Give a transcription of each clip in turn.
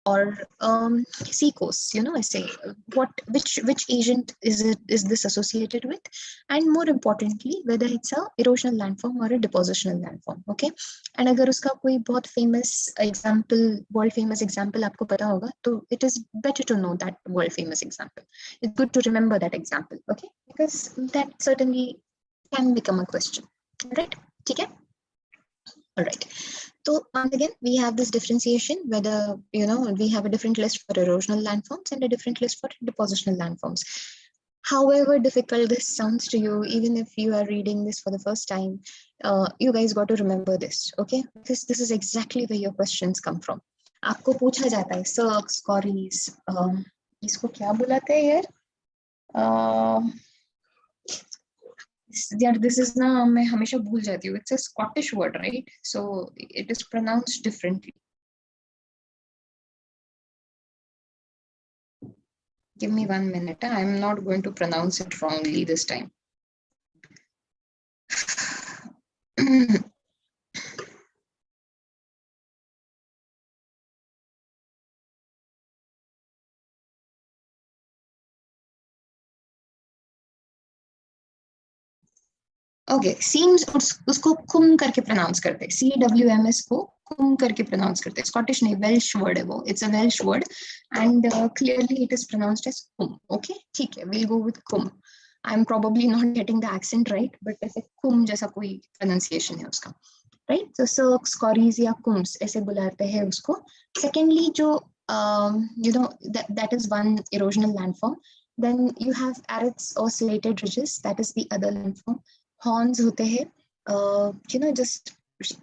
or sea coasts, you know, I say which agent is this associated with, and more importantly whether it's a erosional landform or a depositional landform. Okay, and अगर उसका कोई बहुत famous example, world famous example आपको पता होगा, तो it is better to know that world famous example. It's good to remember that example, okay, because that certainly can become a question. Right? ठीक है? All right. So once again, we have this differentiation whether, you know, we have a different list for erosional landforms and a different list for depositional landforms. However difficult this sounds to you, even if you are reading this for the first time, you guys got to remember this, okay? Because this is exactly where your questions come from. आपको पूछा जाता है सर्क, स्कॉरीज, इसको क्या बुलाते हैं यार? This is ना मैं हमेशा भूल जाती हूँ. It's a Scottish word, right? So it is pronounced differently. Give me 1 minute. I'm not going to pronounce it wrongly this time. Okay, seems उसको कुम करके pronounce करते हैं. CWMS को कुम करके pronounce करते हैं. Scottish नहीं, Welsh word है वो. It's a Welsh word, and clearly it is pronounced as kum. Okay, ठीक है. We'll go with kum. I'm probably not getting the accent right, but ऐसे kum जैसा कोई pronunciation है उसका. Right? So cirques, scories या kums ऐसे बुलाते हैं उसको. Secondly, जो you know, that is one erosional landform. Then you have arets or slated ridges. That is the other landform. Horns होते हैं, you know, just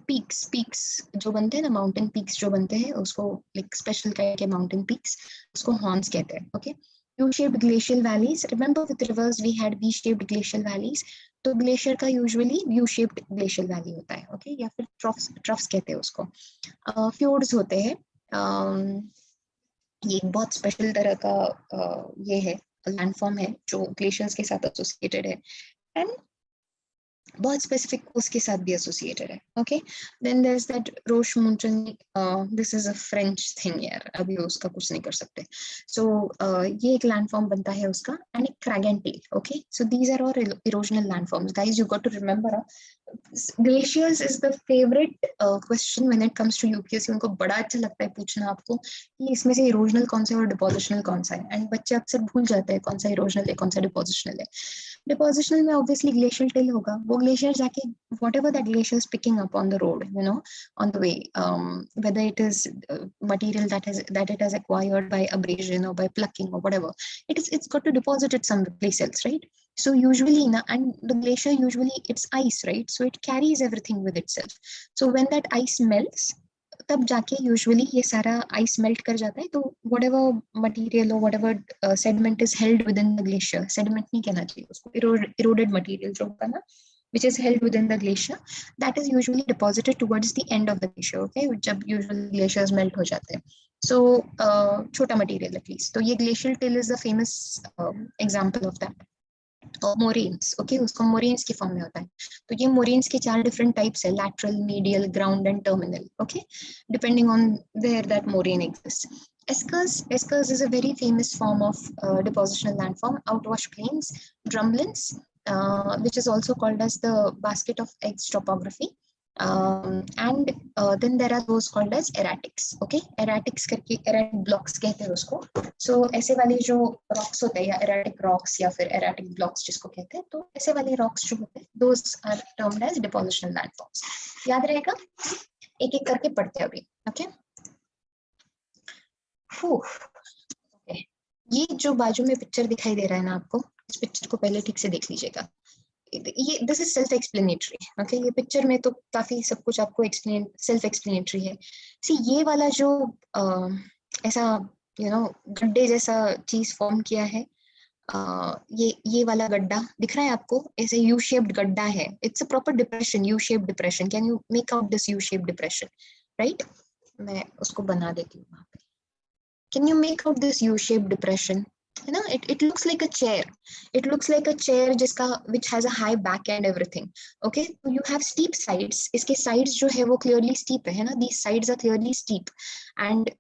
peaks जो बनते हैं ना, mountain peaks जो बनते हैं उसको like special kind के mountain peaks, उसको horns कहते हैं. Okay, U-shaped glacial valleys. Remember with rivers we had V-shaped glacial valleys. तो glacier का usually U-shaped glacial valley होता है. Okay, या फिर troughs कहते हैं उसको. Fjords होते हैं. ये बहुत special तरह का ये है landform है जो glaciers के साथ associated है. And बहुत specific coast के साथ भी associated है. Okay, then there's that Roche Mountain. This is a French thing यार, अभी उसका कुछ नहीं कर सकते. So ये एक landform बनता है उसका, and एक crag and tail. Okay, so these are all erosional landforms. Guys, you got to remember, glaciers is the favorite question when it comes to UPSC. उनको बड़ा अच्छा लगता है पूछना आपको कि इसमें से erosional कौन सा है और depositional कौन सा है, and बच्चे अक्सर भूल जाते हैं कौन सा erosional है कौन सा depositional है. Depositional में obviously glacial till होगा, वो glacier जाके whatever that glacier is picking up on the road, you know, on the way, whether it is material that it has acquired by abrasion or by plucking or whatever, it's got to deposit it someplace else, right? So usually and the glacier usually it's ice, right? So it carries everything with itself. So when that ice melts, तब जाके usually ये सारा ice melt कर जाता है, तो whatever material or whatever sediment is held within the glacier, sediment नहीं कहना चाहिए उसको, eroded material जो होगा ना, which is held within the glacier, that is usually deposited towards the end of the glacier. Okay, जब usually glaciers melt हो जाते हैं. So छोटा material at least. तो ये glacial till is the famous example of that. Moraines, okay, उसको moraines की form में होता है. तो ये मोरेन्स के 4 डिफरेंट टाइप्स है, lateral, medial, ground and terminal. Okay, depending on where that moraine exist. Eskers is a very famous form of depositional landform. Outwash plains, drumlins, which is also called as the basket of eggs topography. And then there are those called as erratics. Okay, erratics करके erratic blocks कहते हैं उसको. So ऐसे वाले जो rocks होते हैं या erratic rocks या फिर erratic blocks जिसको कहते हैं, तो ऐसे वाले rocks जो होते हैं, those are termed as depositional landforms. याद रहेगा, एक एक करके पढ़ते हैं अभी. Okay. Okay. ये जो बाजू में पिक्चर दिखाई दे रहा है ना आपको, इस पिक्चर को पहले ठीक से देख लीजिएगा. ये this is self explanatory. Okay, ये पिक्चर में तो काफी सब कुछ आपको सेल्फ एक्सप्लेनेटरी है. सी ये वाला जो ऐसा यू नो गड्ढे जैसा चीज फॉर्म किया है, ये वाला गड्ढा दिख रहा है आपको, ऐसे यू शेप्ड गड्ढा है. It's a proper depression, U shaped depression. Can you make out this U shaped depression? Right, मैं उसको बना देती हूँ वहां पे. Can you make out this U shaped depression? है ना, it looks like a chair. It looks like a chair जिसका which has a high back and everything. Okay, so you have steep sides. इसके sides जो है वो clearly steep है ना. These sides are clearly steep, and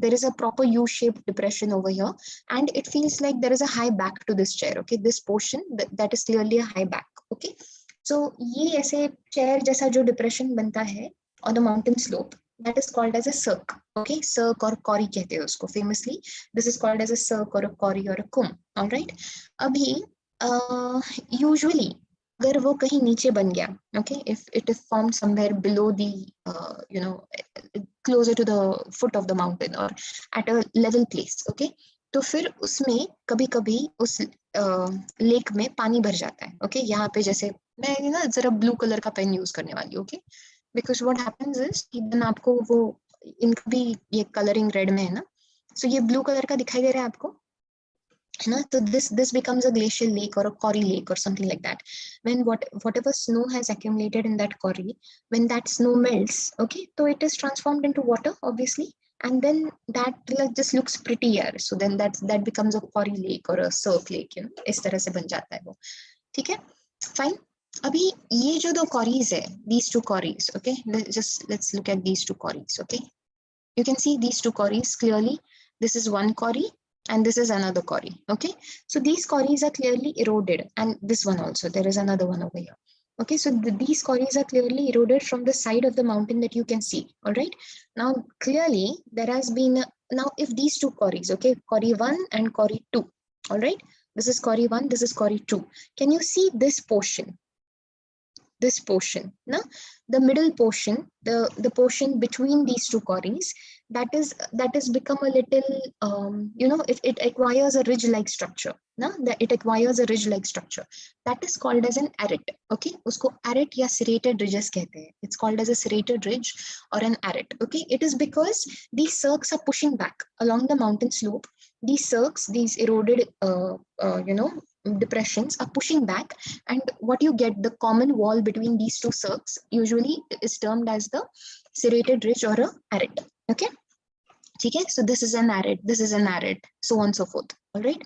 there is a proper U-shaped depression over here, and it feels like there is a high back to this chair. Okay, this portion that is clearly a high back. Okay, so ये ऐसे chair जैसा जो depression बनता है on the mountain slope, that is called as a cirque. Okay, cirque or कौरी कहते हैं उसको famously. This is called as a cirque or a कौरी or a कुम. All right. अभी usually अगर वो कहीं नीचे बन गया, okay, if it is formed somewhere below the you know, closer to the foot of the mountain or at a level place, okay, तो फिर उसमें कभी कभी उस लेक में पानी भर जाता है. ओके, यहाँ पे जैसे मैं ना जरा ब्लू कलर का पेन यूज करने वाली हूँ. Okay, because what happens is even आपको वो इनका भी ये कलरिंग रेड में है ना, सो ये ब्लू कलर का दिखाई दे रहा है आपको, है ना. तो this becomes a glacial lake or a quarry lake or something like that. When whatever snow has accumulated in that quarry, when that snow melts, okay, so it is transformed into water obviously, and then that like just looks prettier. So then that becomes a quarry lake or a surf lake, you know, इस तरह से बन जाता है वो. ठीक है, fine. अभी ये जो दो quarries है, these two quarries, okay, let's look at these two quarries. Okay, you can see these two quarries clearly. This is one quarry and this is another quarry. Okay, so these quarries are clearly eroded, and this one also, there is another one over here. Okay, so these quarries are clearly eroded from the side of the mountain that you can see. All right, now clearly there has been now if these two quarries, okay, quarry 1 and quarry 2, all right, this is quarry 1, this is quarry 2. Can you see this portion? This portion, no, the middle portion, the portion between these two quarries, that is become a little you know, if it acquires a ridge like structure, no, that it acquires a ridge like structure, that is called as an arete. Okay, usko arete ya serrated ridges kehte hain. It's called as a serrated ridge or an arete. Okay, it is because these cirques are pushing back along the mountain slope. These cirques, these eroded you know, depressions are pushing back, and what you get, the common wall between these two cirques usually is termed as the serrated ridge or a arete. Okay, okay, so this is an arete, this is an arete, so on so forth. All right,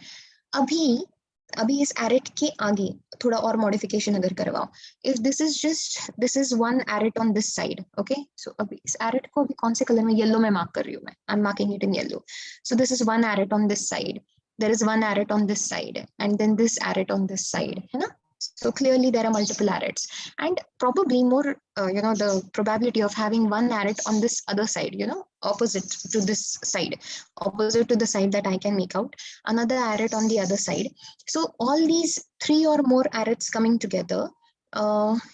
अभी इस arete के आगे थोड़ा और modification अगर करवाओ, if this is one arete on this side. Okay, so अभी इस arete को अभी कौन से कलर में, येलो में मार्क कर रही हूँ मैं, I'm marking it in yellow. So this is one arete on this side, there is one arete on this side, and then this arete on this side, है ना. So clearly there are multiple aretes, and probably more you know, the probability of having one arete on this other side, you know, opposite to this side, opposite to the side that I can make out, another arete on the other side. So all these three or more aretes coming together,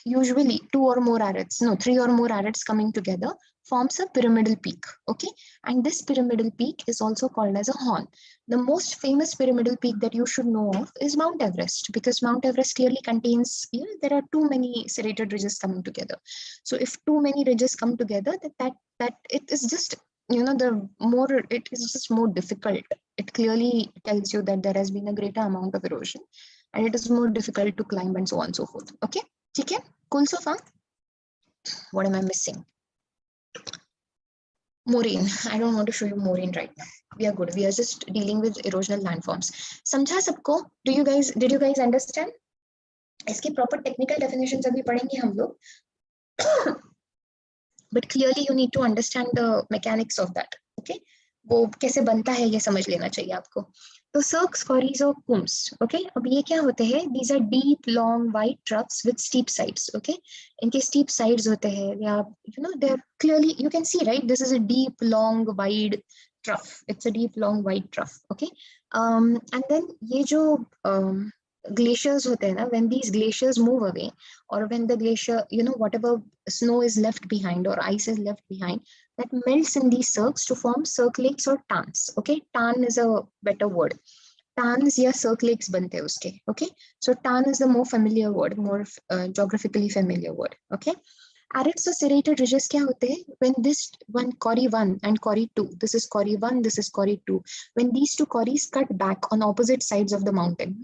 usually two or more aretes, no, three or more aretes coming together forms a pyramidal peak. Okay, and this pyramidal peak is also called as a horn. The most famous pyramidal peak that you should know of is Mount Everest, because Mount Everest clearly contains, you know, there are too many serrated ridges coming together. So if too many ridges come together, that it is just, you know, the more it is just more difficult. It clearly tells you that there has been a greater amount of erosion, and it is more difficult to climb and so on and so forth. Okay, okay, cool so far. What am I missing? Moraine. I don't want to show you moraine right now. We are good. We are just dealing with erosional landforms. समझा सबको? Did you guys understand? इसकी proper technical definitions अभी पढ़ेंगे हम लोग. But clearly you need to understand the mechanics of that. Okay? वो कैसे बनता है ये समझ लेना चाहिए आपको. तो cirques, quarries और combes. Okay? अब ये क्या होते हैं? These are deep, long, wide troughs with steep sides. Okay? इनके steep sides होते हैं. या you know, they're clearly, you can see, right? This is a deep, long, wide trough. It's a deep, long, wide trough. Okay? And then ये जो glaciers होते हैं ना, when these glaciers move away, or when the glacier, you know, whatever snow is left behind or ice is left behind, that melts in these cirques to form cirque lakes or tarns. Okay, tarn is a better word. Tarns या cirque lakes बनते हैं उसके. Okay, so tarn is the more familiar word, more geographically familiar word. Okay, aretes or serrated ridges क्या होते हैं? When this one quarry 1 and quarry 2, this is quarry 1, this is quarry 2, when these two quarries cut back on opposite sides of the mountain,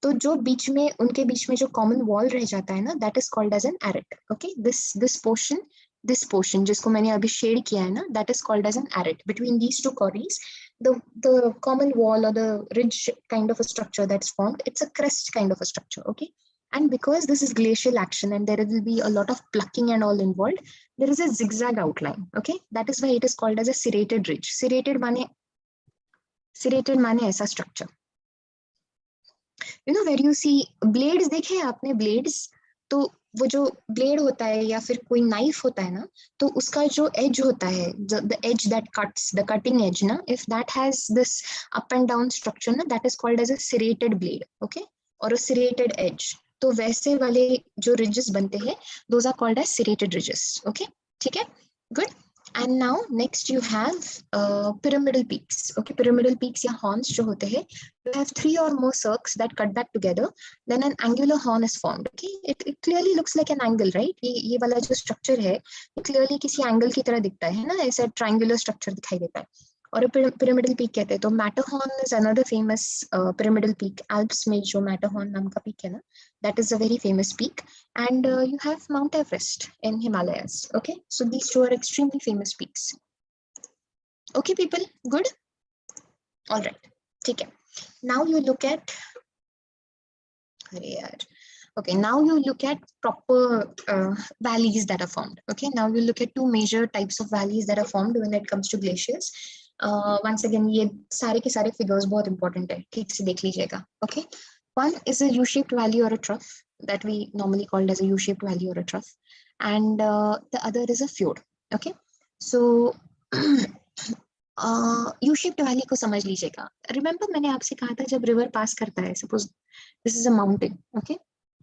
तो जो बीच में उनके बीच में जो common wall रह जाता है ना, that is called as an arete. Okay, this portion जिसको मैंने अभी shade किया है ना, that is called as an arete. Between these two quarries the common wall or the ridge kind of a structure that's formed, it's a crest kind of a structure, okay? And because this is glacial action and there will be a lot of plucking and all involved, there is a zigzag outline, okay? That is why it is called as a serrated ridge. Serrated mane aisa structure. You know, where you see blades, देखे आपने blades? तो वो जो blade होता है या फिर कोई knife होता है ना, तो उसका जो edge होता है, the edge that cuts, the cutting edge ना, if that has this up and down structure ना, that is called as a serrated blade, okay? Or a serrated edge. तो वैसे वाले जो ridges बनते हैं, those are called as serrated ridges, okay? ठीक है? Good. And now next you have pyramidal peaks, okay? Pyramidal peaks या horns जो होते हैं, you have 3 or more cirques that cut back together, then an angular horn is formed, okay? It clearly looks like an angle, right? ये वाला जो structure है, ये clearly किसी angle की तरह दिखता है ना, ऐसा triangular structure दिखाई देता है. और pyramidal peak कहते हैं. तो Matterhorn is another famous pyramidal peak. Alps में जो Matterhorn नाम का peak है ना, that is a very famous peak. And you have Mount Everest in Himalayas, okay? So these two are extremely famous peaks. Okay, people, good? All right, ठीक है. Now you look at, okay, now you look at proper valleys that are formed, okay? Now you look at 2 major types of valleys that are formed when it comes to glaciers. Once again, ये सारे के सारे figures बहुत important है, ठीक से देख लीजिएगा, okay? One is a U-shaped valley or a trough that we normally called as a U-shaped valley or a trough, and the other is a fjord, okay? So U-shaped valley को समझ लीजिएगा. Remember मैंने आपसे कहा था जब river pass करता है, suppose this is a mountain, okay?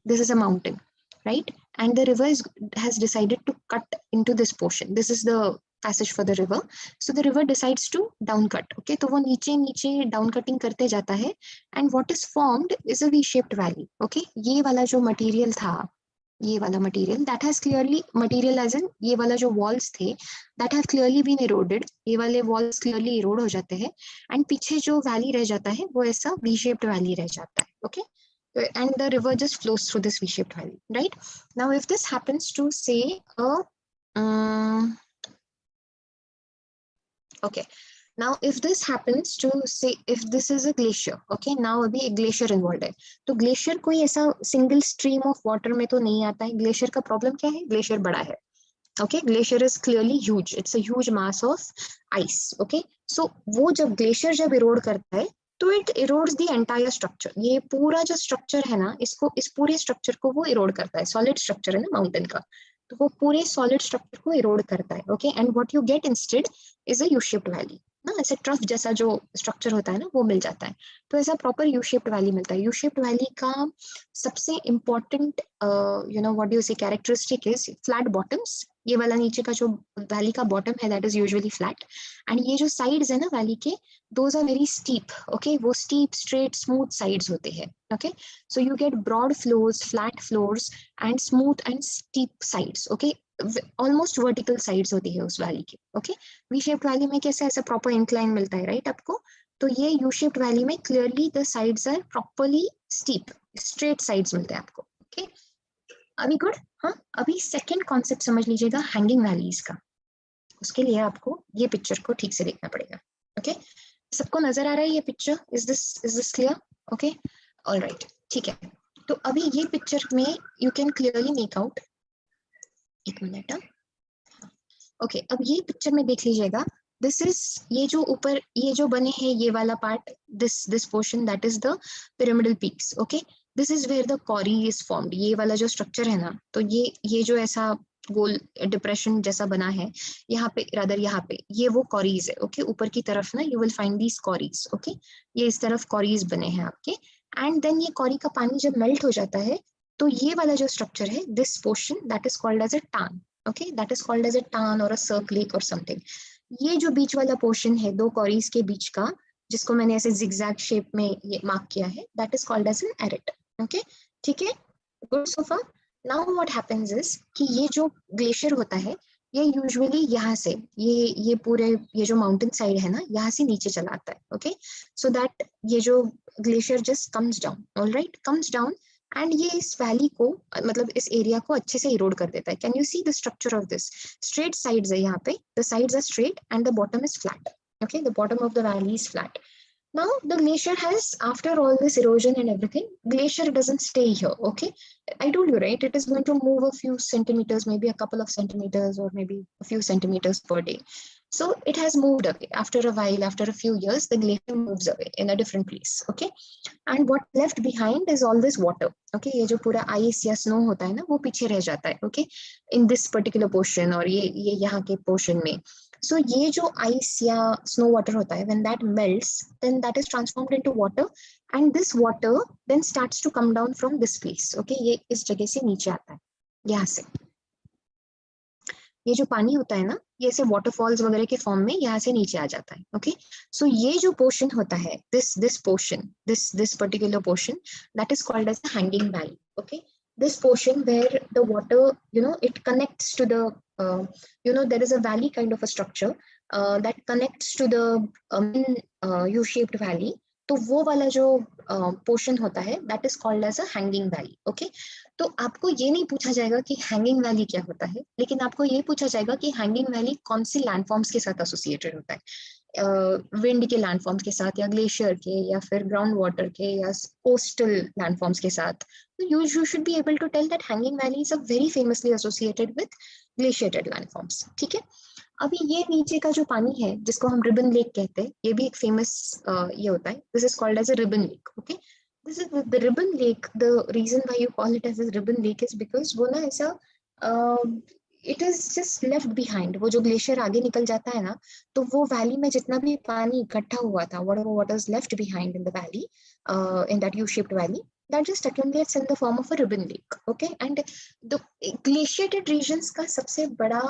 This is a mountain, right? And the river has decided to cut into this portion. This is the passage for the river. So the river decides to down cut, okay? तो वो नीचे नीचे down cutting करते जाता है, and what is formed is a V-shaped valley, okay? ये वाला जो material था, ये वाला material that has clearly, material as in ये वाला जो walls थे, that have clearly been eroded. ये वाले walls clearly erode हो जाते हैं, and पीछे जो valley रह जाता है वो ऐसा V-shaped valley रह जाता है, okay? And the river just flows through this V-shaped valley, right? Now, if this happens to say okay, now if this happens to say, if this is a glacier, okay, now अभी एक glacier involved है, तो glacier कोई ऐसा single stream of water में तो नहीं आता है. Glacier का problem क्या है? Glacier बड़ा है, okay? Glacier is clearly huge. It's a huge mass of ice, okay? So वो जब glacier जब erode करता है, तो it erodes the entire structure. ये पूरा जो structure है ना, इसको, इस पूरे structure को वो erode करता है. Solid structure है ना mountain का, तो वो पूरे solid structure को erode करता है, okay? And what you get instead is a U-shaped valley. ना ऐसे trough जैसा जो structure होता है ना, वो मिल जाता है. तो ऐसा proper U-shaped valley मिलता है. U-shaped valley का सबसे important, you know, what do you say, characteristic is flat bottoms. ये वाला नीचे का जो वैली का बॉटम है that is usually flat, and ये जो sides है ना वैली के, those are very steep, okay? वो steep, straight, smooth sides होते हैं, okay? So you get broad floors, flat floors, and smooth and steep sides, okay? Almost vertical sides होती है उस वैली के, okay? V-shaped valley में कैसे ऐसा proper incline मिलता है, right? आपको तो ये U-shaped valley में clearly the sides are properly steep, straight sides मिलते हैं आपको, okay? अभी गुड. हाँ, अभी सेकंड कॉन्सेप्ट समझ लीजिएगा हैंगिंग वैलीज का. उसके लिए आपको ये पिक्चर को ठीक से देखना पड़ेगा, ओके? सबको नजर आ रहा है ये picture? Is this clear? Okay, alright, ठीक है. तो अभी ये पिक्चर में you can clearly make out, एक मिनट, ओके? अब ये पिक्चर में देख लीजिएगा, दिस इज, ये जो ऊपर ये जो बने हैं ये वाला part, this portion, that is the pyramidal peaks, okay? This is where the corrie is formed. ये वाला जो स्ट्रक्चर है ना, तो ये जो ऐसा गोल डिप्रेशन जैसा बना है यहाँ पे, रादर यहाँ पे, ये वो कॉरीज है, ओके? ऊपर की तरफ ना you will find these corries, okay? ये इस तरफ कॉरीज बने हैं आपके, एंड देन ये कॉरी का पानी जब मेल्ट हो जाता है, तो ये वाला जो स्ट्रक्चर है, this portion, that is called as a tarn, okay? That is called as a tarn और अ सर्क लेक और समथिंग. ये जो बीच वाला पोर्शन है दो कॉरीज के बीच का, जिसको मैंने ऐसे जिगजैग शेप में ये मार्क किया है, that is called as an arete, okay? ठीक है, good so far. Now what happens is कि ये जो ग्लेशियर होता है, ये यूजुअली यहाँ से ये पूरे ये जो माउंटेन साइड है ना, यहाँ से नीचे चला आता है, ओके? सो दैट ये जो glacier just comes down, alright, comes down, and ये इस वैली को, मतलब इस एरिया को अच्छे से इरोड कर देता है. Can you see the structure of this? Straight sides है यहाँ पे, the sides are straight and the bottom is flat, Okay, the bottom of the valley is flat. Now the glacier has, after all this erosion and everything, glacier doesn't stay here. Okay, I told you, right, it is going to move a few centimeters, maybe a couple of centimeters, or maybe a few centimeters per day. So it has moved away. After a while, after a few years, the glacier moves away in a different place. Okay, and what left behind is all this water. Okay, ये जो पूरा ice या snow होता है ना, वो पीछे रह जाता है. Okay, in this particular portion, और ये यहाँ के portion में. So ये जो ice या snow water होता है, when that melts, then that is transformed into water, and this water then starts to come down from this place. Okay, ये इस जगह से नीचे आता है, यहाँ से. ये जो पानी होता है ना, ये ऐसे वाटरफॉल्स वगैरह के फॉर्म में यहाँ से नीचे आ जाता है. ओके, सो ये जो पोर्शन होता है, this portion, this particular portion, that is called as the hanging valley. Okay, this portion where the water, it connects to the, there is a valley kind of a structure that connects to the U-shaped valley. तो वो वाला जो portion होता है, that is called as a hanging valley. Okay, तो आपको ये नहीं पूछा जाएगा कि हैंगिंग वैली क्या होता है, लेकिन आपको ये पूछा जाएगा कि हैंगिंग वैली कौन सी लैंडफॉर्म्स के साथ एसोसिएटेड होता है. विंड के लैंडफॉर्म्स के साथ, या ग्लेशियर के, या फिर ग्राउंड वाटर के, या कोस्टल लैंडफॉर्म्स के साथ. You should be able to tell that hanging valleys are very famously associated with glaciated landforms. ठीक है, अभी ये नीचे का जो पानी है जिसको हम रिबन लेक कहते हैं, ये भी एक फेमस ये होता है. This is called as a ribbon lake. Okay, this is the ribbon lake. The reason why you call it as a ribbon lake is because वो ना ऐसा it is just left behind. वो जो glacier आगे निकल जाता है ना, तो वो वैली में जितना भी पानी इकट्ठा हुआ था, whatever what is left behind in the valley, in that U-shaped valley, that just accumulates in the form of a ribbon lake. Okay, and the glaciated regions का सबसे बड़ा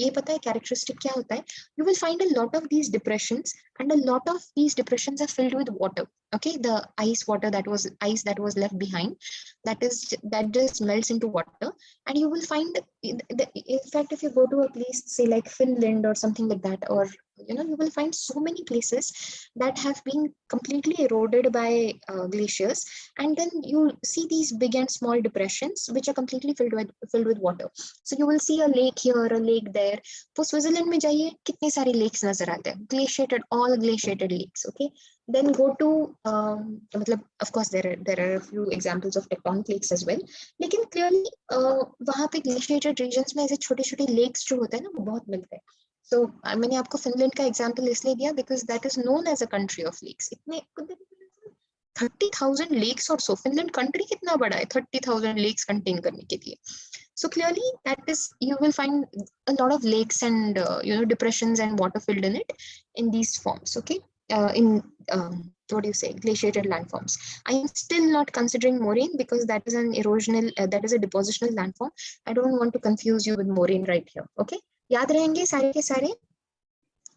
ये पता है characteristic क्या होता है? You will find a lot of these depressions, and a lot of these depressions are filled with water. Okay, the ice that was left behind, that just melts into water, and you will find, in fact, if you go to a place, say like Finland or something like that, or you will find so many places that have been completely eroded by glaciers, and then you see these big and small depressions which are completely filled with water. So you will see a lake here, a lake there. तो Switzerland में जाइए, कितने सारे lakes नजर आते हैं, glaciated, all glaciated lakes. Okay, then go to मतलब of course there are a few examples of tectonic lakes as well, लेकिन clearly वहाँ पे glaciated regions में ऐसे छोटे छोटे lakes जो होते हैं ना, वो बहुत मिलते हैं. So मैंने आपको फिनलैंड का एग्जांपल इसलिए दिया because that is known as a country of lakes. इतने 30,000 lakes और so. फिनलैंड कंट्री कितना बड़ा है 30,000 lakes कंटेन करने के लिए. So clearly that is, you will find a lot of lakes and depressions and water filled in it in these forms. Okay, in what do you say, glaciated landforms. I am still not considering moraine because that is an erosional, that is a depositional landform. I don't want to confuse you with moraine right here. Okay, याद रहेंगे सारे के सारे.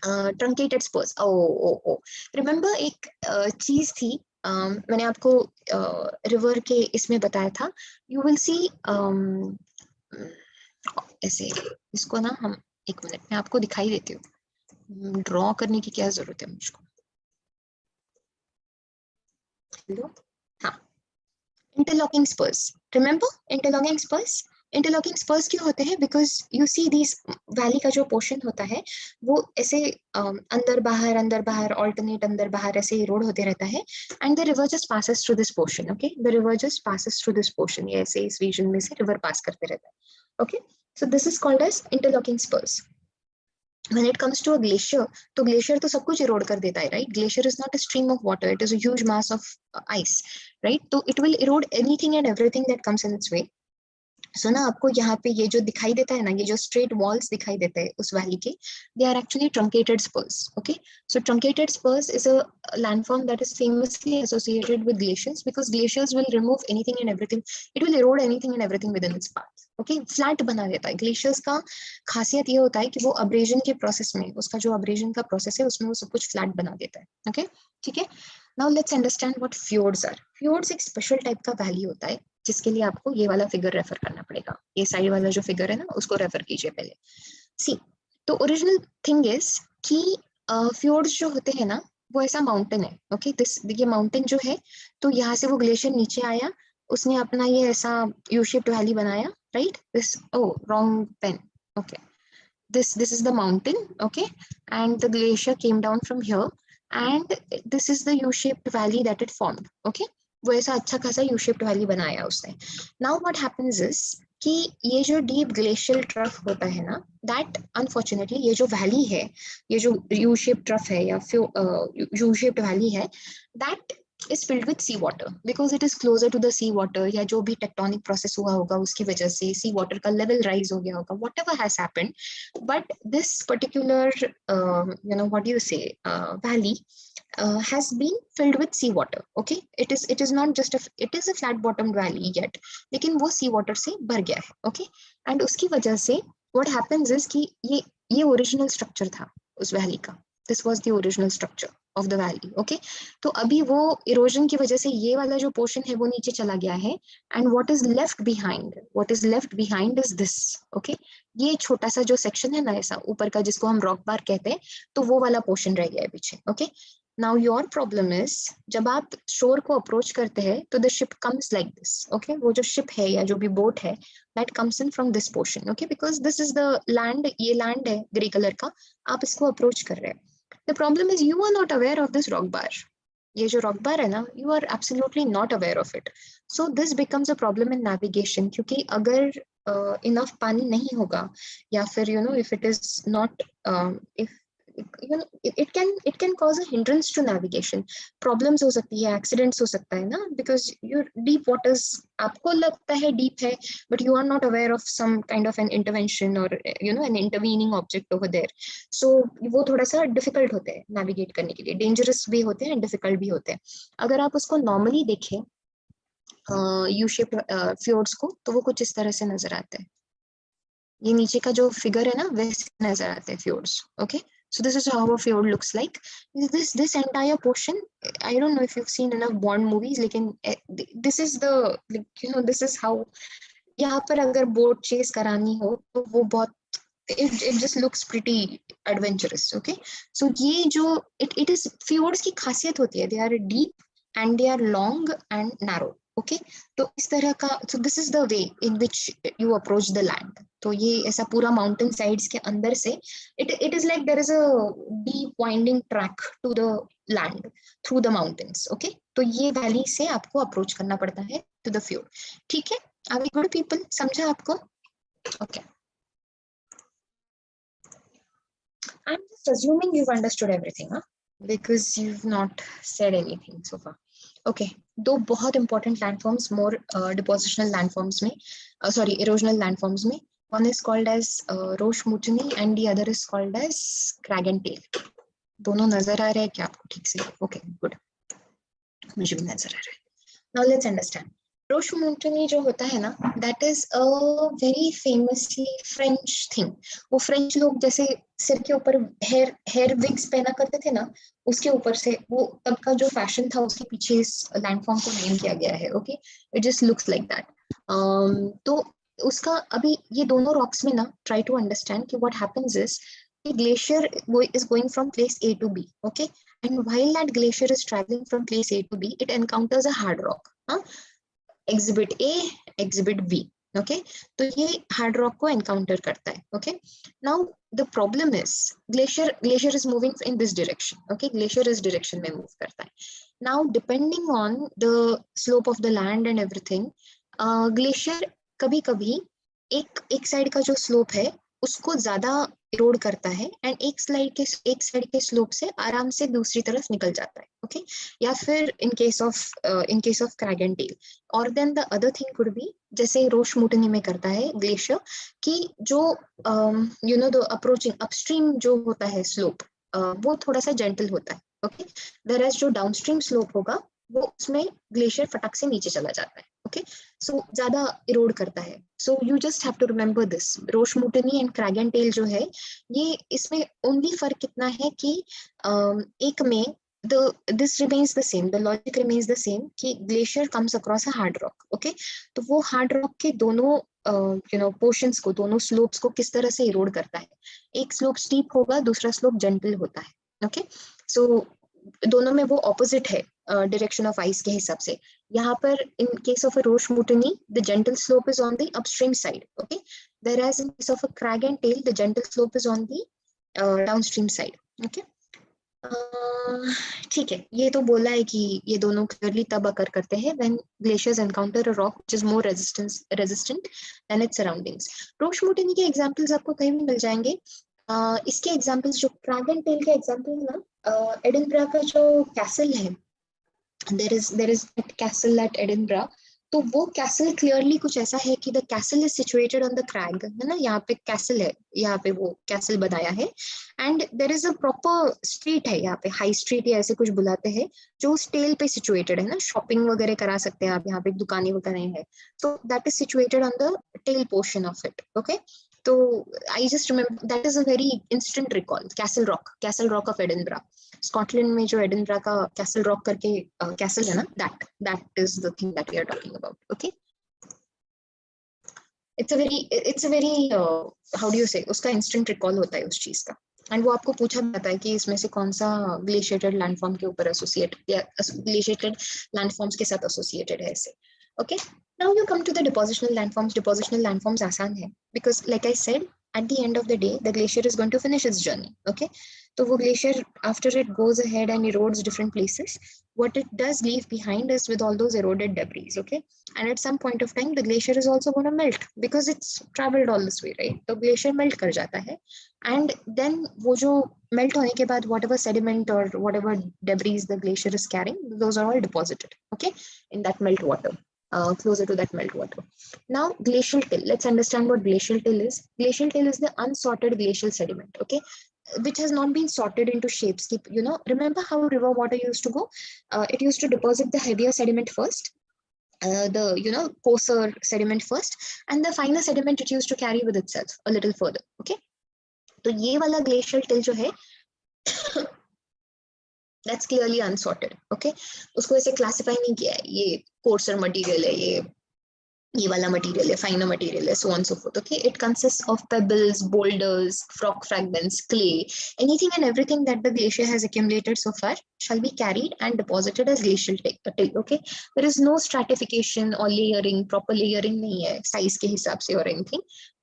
Truncated स्पर्स. ओ remember एक चीज थी, मैंने आपको रिवर के इसमें बताया था. यू विल सी ऐसे, इसको ना हम 1 मिनट में आपको दिखाई देती हूँ. ड्रॉ करने की क्या जरूरत है मुझको. हेलो, हाँ, इंटरलॉकिंग स्पर्स. रिमेम्बर इंटरलॉकिंग स्पर्स. इंटरलॉकिंग स्पर्स क्यों होते हैं? Because you see this valley का जो पोर्शन होता है वो ऐसे अंदर बाहर ऑल्टरनेट अंदर बाहर ऐसे रोड होते रहता है, and the river just passes through this portion. Okay, the river just passes through this portion. ये ऐसे इस रीजन में से रिवर पास करते रहता है. Okay, so this is called as interlocking spurs. When it comes to a glacier, तो glacier तो सब कुछ erode कर देता है, right? Glacier is not a stream of water; it is a huge mass of ice, right? तो it will erode anything and everything that comes in its way. So ना आपको यहाँ पे ये जो दिखाई देता है ना, ये जो straight walls दिखाई देते हैं उस वैली के, they are actually truncated spurs. Okay, so truncated spurs is a landform that is famously associated with glaciers because glaciers will remove anything and everything. It will erode anything and everything within its path. Okay, flat बना देता है. Glaciers का खासियत ये होता है कि वो abrasion के process में, उसका जो abrasion का process है उसमें वो सब कुछ flat बना देता है. Okay, ठीक है. Now let's understand what fjords are. Fjords एक special type का valley होता है जिसके लिए आपको ये वाला फिगर रेफर करना पड़ेगा. ये साइड वाला जो फिगर है ना, उसको रेफर कीजिए पहले. सी, तो ओरिजिनल थिंग इज कि फ्योर्ड्स जो होते हैं ना, वो ऐसा माउंटेन है. ओके, ये माउंटेन जो है, तो यहाँ से वो ग्लेशियर नीचे आया, उसने अपना ये ऐसा यू शेप्ड वैली बनाया, right? This, oh wrong pen. Okay, this is the mountain, okay, and the glacier came down from here, and this is the U-shaped valley that it formed, okay. वो ऐसा अच्छा खासा U-shaped valley बनाया उसने. Now what happens is कि ये जो deep glacial trough होता है ना, that unfortunately ये जो valley है, ये जो U-shaped trough है या U-shaped valley है, that is filled with sea water because it is closer to the sea water, या जो भी tectonic process हुआ होगा उसकी वजह से sea water का level rise हो गया होगा, whatever has happened, but this particular what do you say valley has been filled with sea water, okay. It is not just it is a flat bottomed valley yet, लेकिन वो sea water से भर गया है, okay. and उसकी वजह से what happens is कि ये original structure था उस valley का. This was the original structure of the valley, okay. तो अभी वो erosion की वजह से ये वाला जो portion है वो नीचे चला गया है, and what is left behind is this, okay. ये छोटा सा जो section है ना ऐसा ऊपर का जिसको हम rock bar कहते हैं, तो वो वाला portion रह गया है पीछे, okay. Now your problem is जब आप shore को approach करते हैं तो the ship comes like this, okay. वो जो ship है या जो भी boat है that comes in from this portion, okay, because this is the land, ये land है grey color का, आप इसको approach कर रहे हैं. The problem is you are not aware of this rock bar. ये जो rock bar है ना, you are absolutely not aware of it. So this becomes a problem in navigation क्योंकि अगर enough पानी नहीं होगा या फिर if it is not if it can cause a hindrance to navigation. Problems हो सकती है, accidents हो सकता है ना, because your deep waters आपको लगता है deep है, but you are not aware of some kind of an intervention or an intervening object over there. So वो थोड़ा सा difficult होते हैं navigate करने के लिए, dangerous भी होते हैं, difficult भी होते हैं. अगर आप उसको normally देखें U-shaped fjords को, तो वो कुछ इस तरह से नजर आते हैं. ये नीचे का जो figure है ना वैसे नजर आते हैं fjords, okay. So this is how a fjord looks like. This entire portion, I don't know if you've seen enough Bond movies, लेकिन this is the this is how. यहाँ पर अगर boat chase करानी हो तो वो बहुत it just looks pretty adventurous, okay. So ये जो it is fjords की खासियत होती है, they are deep and they are long and narrow, okay. तो इस तरह का, so this is the way in which you approach the land. तो ये ऐसा पूरा mountain sides के अंदर से it is like there is a deep winding track to the land through the mountains, okay. तो ये valley से आपको approach करना पड़ता है to the fjord, ठीक है. Are we good people? समझा आपको? Okay. I'm just assuming you've understood everything, huh? Because you've not said anything so far. Okay, दो बहुत important landforms, more depositional landforms में, sorry, erosional landforms में. One is called as Roche Mutiny and the other is called as Crag and Tail. दोनों नजर आ रहे हैं क्या आपको ठीक से? Okay, good. मुझे भी नजर आ रहा है. Now let's understand. Roche Mutiny जो होता है ना, that is a very famously French thing. वो French लोग जैसे सिर के ऊपर hair wigs पहना करते थे ना, उसके ऊपर से वो तब का जो फैशन था उसके पीछे इस लैंडफॉर्म को नेम किया गया है, okay. It just looks like that. तो उसका अभी ये दोनों rocks में ना try to understand कि what happens is the glacier is going from place A to B, okay. And while that glacier is traveling from place A to B, it encounters a hard rock. Exhibit A, Exhibit B, okay. तो ये hard rock को encounter करता है, okay. Now the problem is glacier is moving in this direction, okay. Glacier इस direction में move करता है. Now depending on the slope of the land and everything, glacier कभी-कभी एक side का जो slope है उसको ज्यादा इरोड करता है एंड एक साइड के स्लोप से आराम से दूसरी तरफ निकल जाता है, ओके. या फिर in case of crag and tail, और then the other thing could be जैसे रोश मुटनी में करता है ग्लेशियर कि जो द अप्रोचिंग अपस्ट्रीम जो होता है स्लोप वो थोड़ा सा जेंटल होता है, ओके. वेयरएज जो डाउनस्ट्रीम स्लोप होगा वो उसमें ग्लेशियर फटक से नीचे चला जाता है, okay. So ज्यादा इरोड करता है. So you just have to remember this. Roche moutonnee and crag and tail जो है ये इसमें ओनली फर्क कितना है कि एक में this remains the same, the logic remains the same कि glacier comes across a hard rock, okay. तो वो hard rock के दोनों portions को, दोनों slopes को किस तरह से इरोड करता है. एक slope steep होगा, दूसरा slope gentle होता है, okay. So दोनों में वो ऑपोजिट है डायरेक्शन ऑफ आइस के हिसाब से. यहाँ पर in case of a roche moutonnee the gentle slope is on the upstream side, okay. whereas in case of a crag and tail, the gentle slope is on the downstream side. Okay. ठीक है, ये तो बोला है कि ये दोनों clearly तब अकर करते हैं when glaciers encounter a rock which is more resistant than its surroundings. रोश मोटेनी के एग्जांपल्स आपको कहीं भी मिल जाएंगे. इसके एग्जांपल्स जो क्रैग एंड टेल के एग्जांपल ना, एडिनबरा का जो कैसल है, there is that castle at Edinburgh. तो वो कैसल क्लियरली कुछ ऐसा है कि the castle is situated on the crag, है ना, यहाँ पे कैसल है, यहाँ पे वो कैसल बनाया है, and there is a proper street है यहाँ पे, हाई स्ट्रीट या ऐसे कुछ बुलाते हैं, जो उस टेल पे सिचुएटेड है ना, शॉपिंग वगैरह करा सकते हैं आप, यहाँ पे दुकानें वगैरह है, तो that is situated on the tail portion of it. Okay, तो I just remember that is a very instant recall, castle rock of Edinburgh. Scotland में जो एडिनबरा का कैसल रॉक करके कैसल है ना, that is the thing that we are talking about. Okay, it's a very how do you say, उसका instant recall होता है उस चीज का, एंड वो आपको पूछा जाता है कि इसमें से कौन सा ग्लेशिएटेड लैंडफॉर्म के ऊपर एसोसिएट या ग्लेशिएटेड लैंडफॉर्म्स के साथ एसोसिएटेड है ऐसे. Okay, now you come to the depositional landforms. Depositional landforms आसान है because like I said, at the end of the day the glacier is going to finish its journey. Okay, so wo glacier after it goes ahead and erodes different places, what it does leave behind is with all those eroded debris. Okay, and at some point of time the glacier is also going to melt because it's traveled all this way, right? So glacier melt kar jata hai, and then wo jo melt hone ke baad whatever sediment or whatever debris the glacier is carrying, those are all deposited, okay, in that melt water. Closer to that melt water. Now glacial till, let's understand what glacial till is. Glacial till is the unsorted glacial sediment, okay, which has not been sorted into shapes. You know, remember how river water used to go? It used to deposit the heavier sediment first, the coarser sediment first, and the finer sediment it used to carry with itself a little further. Okay, तो ये वाला glacial till जो है that's clearly unsorted. Okay, उसको ऐसे classify नहीं किया है, ये coarser material है, ये वाला material है, finer material है, so on so forth. Okay, it consists of pebbles, boulders, rock fragments, clay, anything and everything that the glacier has accumulated so far shall be carried and deposited as glacial till. Okay, there is no stratification or layering, proper layering नहीं है size के हिसाब से or anything.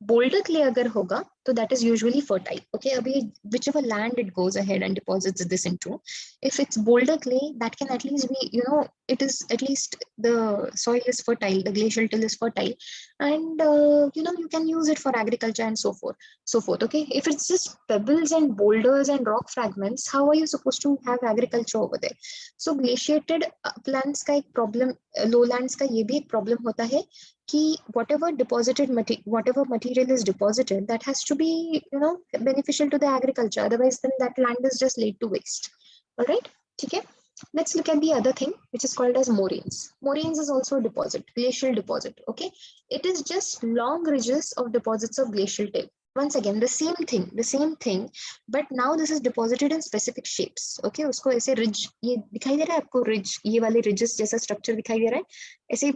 Boulder clay अगर होगा तो that is usually fertile. Okay, अभी whichever land it goes ahead and deposits this into, if it's boulder clay, that can at least be, it is at least the soil is fertile, the glacial till is fertile, and you can use it for agriculture and so forth. Okay, if it's just pebbles and boulders and rock fragments, how are you supposed to have agriculture over there? So glaciated plants का एक problem, lowlands का ये भी एक problem होता है कि whatever material is deposited, that has to be beneficial to the agriculture, otherwise then that land is just laid to waste. All right, okay, let's look at the other thing which is called as moraines. Moraines is also a deposit, glacial deposit. Okay, it is just long ridges of deposits of glacial till. Once again the same thing, but now this is deposited in specific shapes. Okay, उसको ऐसे ridge, ये दिखाई दे रहा है आपको, ridge, ये वाले ridges जैसा structure दिखाई दे रहा है, ऐसे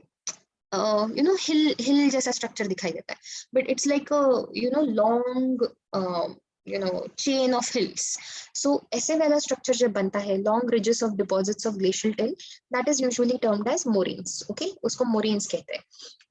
hill जैसा structure दिखाई देता है, but it's like a long chain of hills. So ऐसे वाला structure जब बनता है, long ridges of deposits of glacial till, that is usually termed as moraines. Okay, उसको moraines कहते हैं.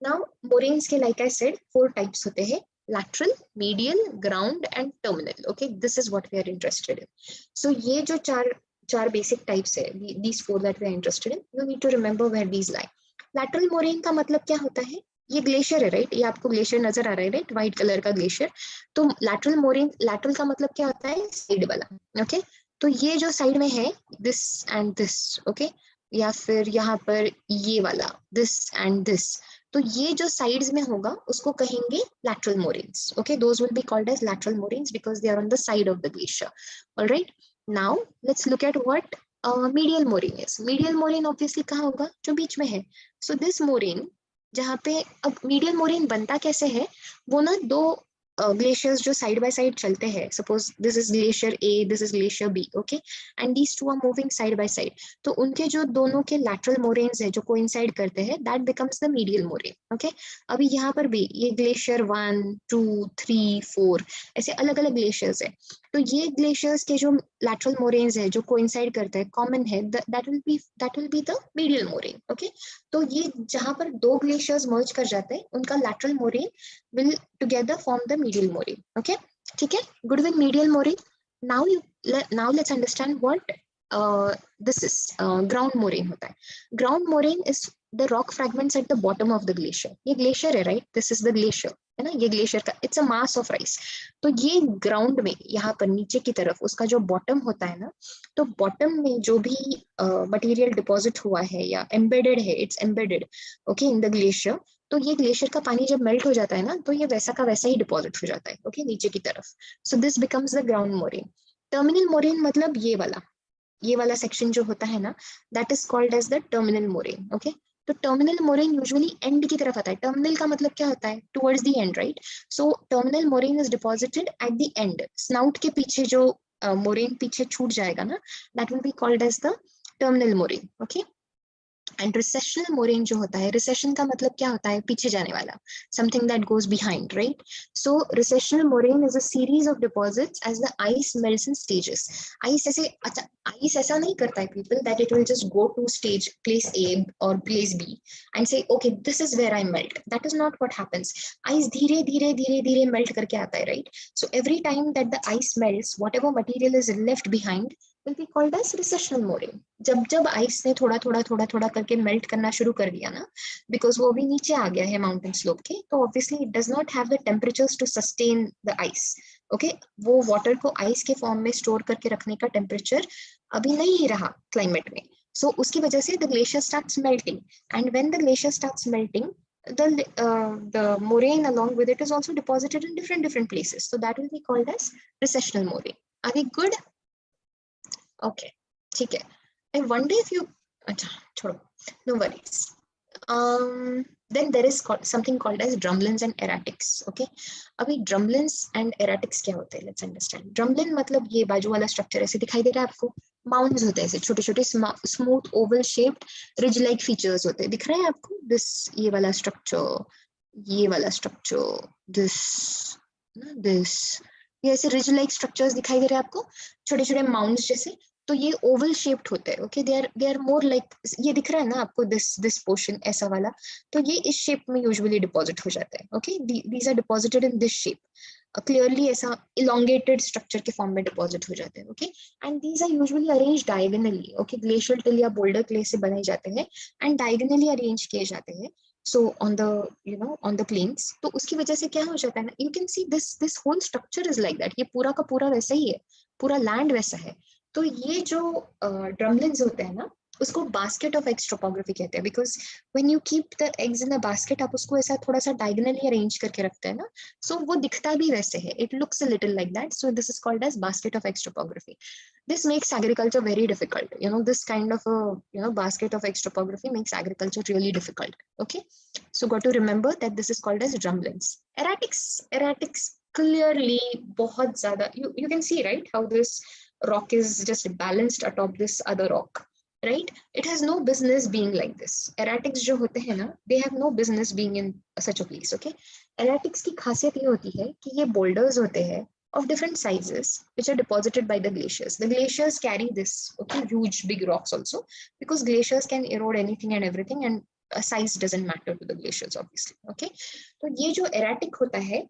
Now moraines के, like I said, 4 types होते हैं: lateral, medial, ground and terminal. Okay, this is what we are interested in. So ये जो चार basic types है, these 4 that we are interested in, you need to remember where these lie. Lateral moraine का मतलब क्या होता है? ये ग्लेशियर है, राइट? ये आपको ग्लेशियर नजर आ रहा है, राइट? व्हाइट कलर का ग्लेशियर. तो लैटरल मोरेन, लैटरल का मतलब क्या होता है? साइड वाला. ओके, तो ये जो साइड में है, दिस एंड दिस, ओके, या फिर यहाँ पर ये वाला, दिस एंड दिस, तो ये जो साइड्स में होगा उसको कहेंगे lateral moraines. Okay, those will be called as lateral moraines because they are on the side of the glacier. Alright, now let's look at what medial moraine is. Medial moraine obviously कहाँ होगा? जो बीच में है. So this moraine, जहाँ पे अब medial moraine बनता कैसे है, वो ना 2 glaciers जो side by side चलते हैं, suppose this is glacier A, this is glacier B, okay, and these 2 are moving side by side, तो उनके जो दोनों के lateral moraines है जो coincide करते हैं, that becomes the medial moraine. Okay, अभी यहाँ पर भी ये glacier 1, 2, 3, 4 ऐसे अलग अलग glaciers है. तो ये ग्लेशियर्स के जो लैटरल मोरेन्स है जो कोइंसाइड करता है कॉमन है, that will be the medial moraine. Okay, तो ये जहां पर दो ग्लेशियर्स मर्ज कर जाते हैं उनका lateral moraine will together form the medial moraine. Okay, ठीक है, good with medial moraine. Now let's understand what this is. Ground moraine होता है. Ground moraine is the rock fragments at the bottom of the glacier. ये glacier है, right? This is the glacier, है ना? ये glacier का it's a mass of rice. तो ये ग्राउंड में यहाँ पर नीचे की तरफ उसका जो बॉटम होता है ना, तो बॉटम में जो भी मटेरियल डिपॉजिट हुआ है या एम्बेडेड है, it's embedded okay in the glacier. तो ये ग्लेशियर का पानी जब मेल्ट हो जाता है ना, तो ये वैसा का वैसा ही डिपॉजिट हो जाता है ओके नीचे की तरफ. So this becomes the ground moraine. Terminal moraine मतलब ये वाला सेक्शन जो होता है ना, that is called as the terminal moraine. Okay, तो टर्मिनल मोरेन यूजुअली एंड की तरफ आता है. टर्मिनल का मतलब क्या होता है? Towards the end, right? So terminal moraine is deposited at the end. Snout के पीछे जो मोरेन पीछे छूट जाएगा ना, that will be called as the terminal moraine. Okay, and recessional moraine जो होता है, रिसेशन का मतलब क्या होता है? पीछे जाने वाला, something that goes behind, right? So recessional moraine is a series of deposits as the ice melts in stages. Ice ऐसे, अच्छा आइस ऐसा नहीं करता है people that it will just go to stage place A और place B and say okay this is where I melt. That is not what happens. Ice धीरे धीरे धीरे धीरे मेल्ट करके आता है, राइट? So every time that the ice melts, whatever material is left behind will be called as recessional moraine. जब ice ने थोड़ा थोड़ा करके मेल्ट करना शुरू कर दिया ना, बिकॉज वो भी नीचे आ गया है माउंटेन स्लोप के, तो obviously it does not have the temperatures to sustain the ice. Okay, वो वाटर को आइस के फॉर्म में स्टोर करके रखने का टेम्परेचर अभी नहीं रहा क्लाइमेट में. सो उसकी वजह से the glacier starts melting, and when the glacier starts melting, the moraine along with it is also deposited in different places. So that will be called as recessional moraine. Are we good? Okay, ठीक है. I wonder if you, अच्छा छोड़ो, no worries. Then there is something called as drumlins and erratics. Okay, अभी drumlins and erratics क्या होते हैं? Let's understand. Drumlin मतलब ये बाजू वाला स्ट्रक्चर ऐसे दिखाई दे रहा है आपको, माउंड्स होते हैं ऐसे छोटे छोटे smooth Oval shaped ridge like features होते हैं. दिख रहा है आपको? दिस ये वाला स्ट्रक्चर, ये वाला स्ट्रक्चर, दिस ये ऐसे रिज लाइक स्ट्रक्चर्स दिखाई दे रहे हैं आपको, छोटे छोटे माउंड्स जैसे. तो ये ओवल शेप्ड होते हैं. Okay, they are more like, ये दिख रहा है ना आपको, दिस पोर्शन ऐसा वाला, तो ये इस शेप में यूजुअली डिपॉजिट हो जाता है. Okay, these are deposited in this shape, clearly ऐसा इलोंगेटेड स्ट्रक्चर के फॉर्म में डिपॉजिट हो जाते हैं. Okay, and these are usually arrange diagonally. Okay, glacial till या बोल्डर क्ले से बनाए जाते हैं एंड डायगोनली अरेंज किए जाते हैं. So on the on the plains, तो उसकी वजह से क्या हो जाता है ना, you can see this whole structure is like that. ये पूरा का पूरा वैसा ही है, पूरा लैंड वैसा है. तो ये जो ड्रमलिन्स होते हैं ना, उसको बास्केट ऑफ एग्स टोपोग्राफी कहते हैं, because when you keep the eggs in a basket, आप उसको ऐसा थोड़ा सा डायगोनली अरेंज करके रखते हैं ना, सो वो दिखता भी वैसे है, it looks a little like that. So this is called as basket of eggs topography. This makes agriculture very difficult. This kind of a basket of eggs topography makes agriculture really difficult. Okay, so got to remember that this is called as drumlins. Erratics clearly बहुत ज़्यादा, you can see right how this rock is just balanced atop this other rock, right? It has no business being like this. Erratics जो होते हैं ना, they have no business being in such a place. Okay, erratics की खासियत ये होती है कि ये boulders होते हैं of different sizes which are deposited by the glaciers. The glaciers carry this huge big rocks also, because glaciers can erode anything and everything, and size doesn't matter to the glaciers obviously. Okay, तो ये जो erratic होता है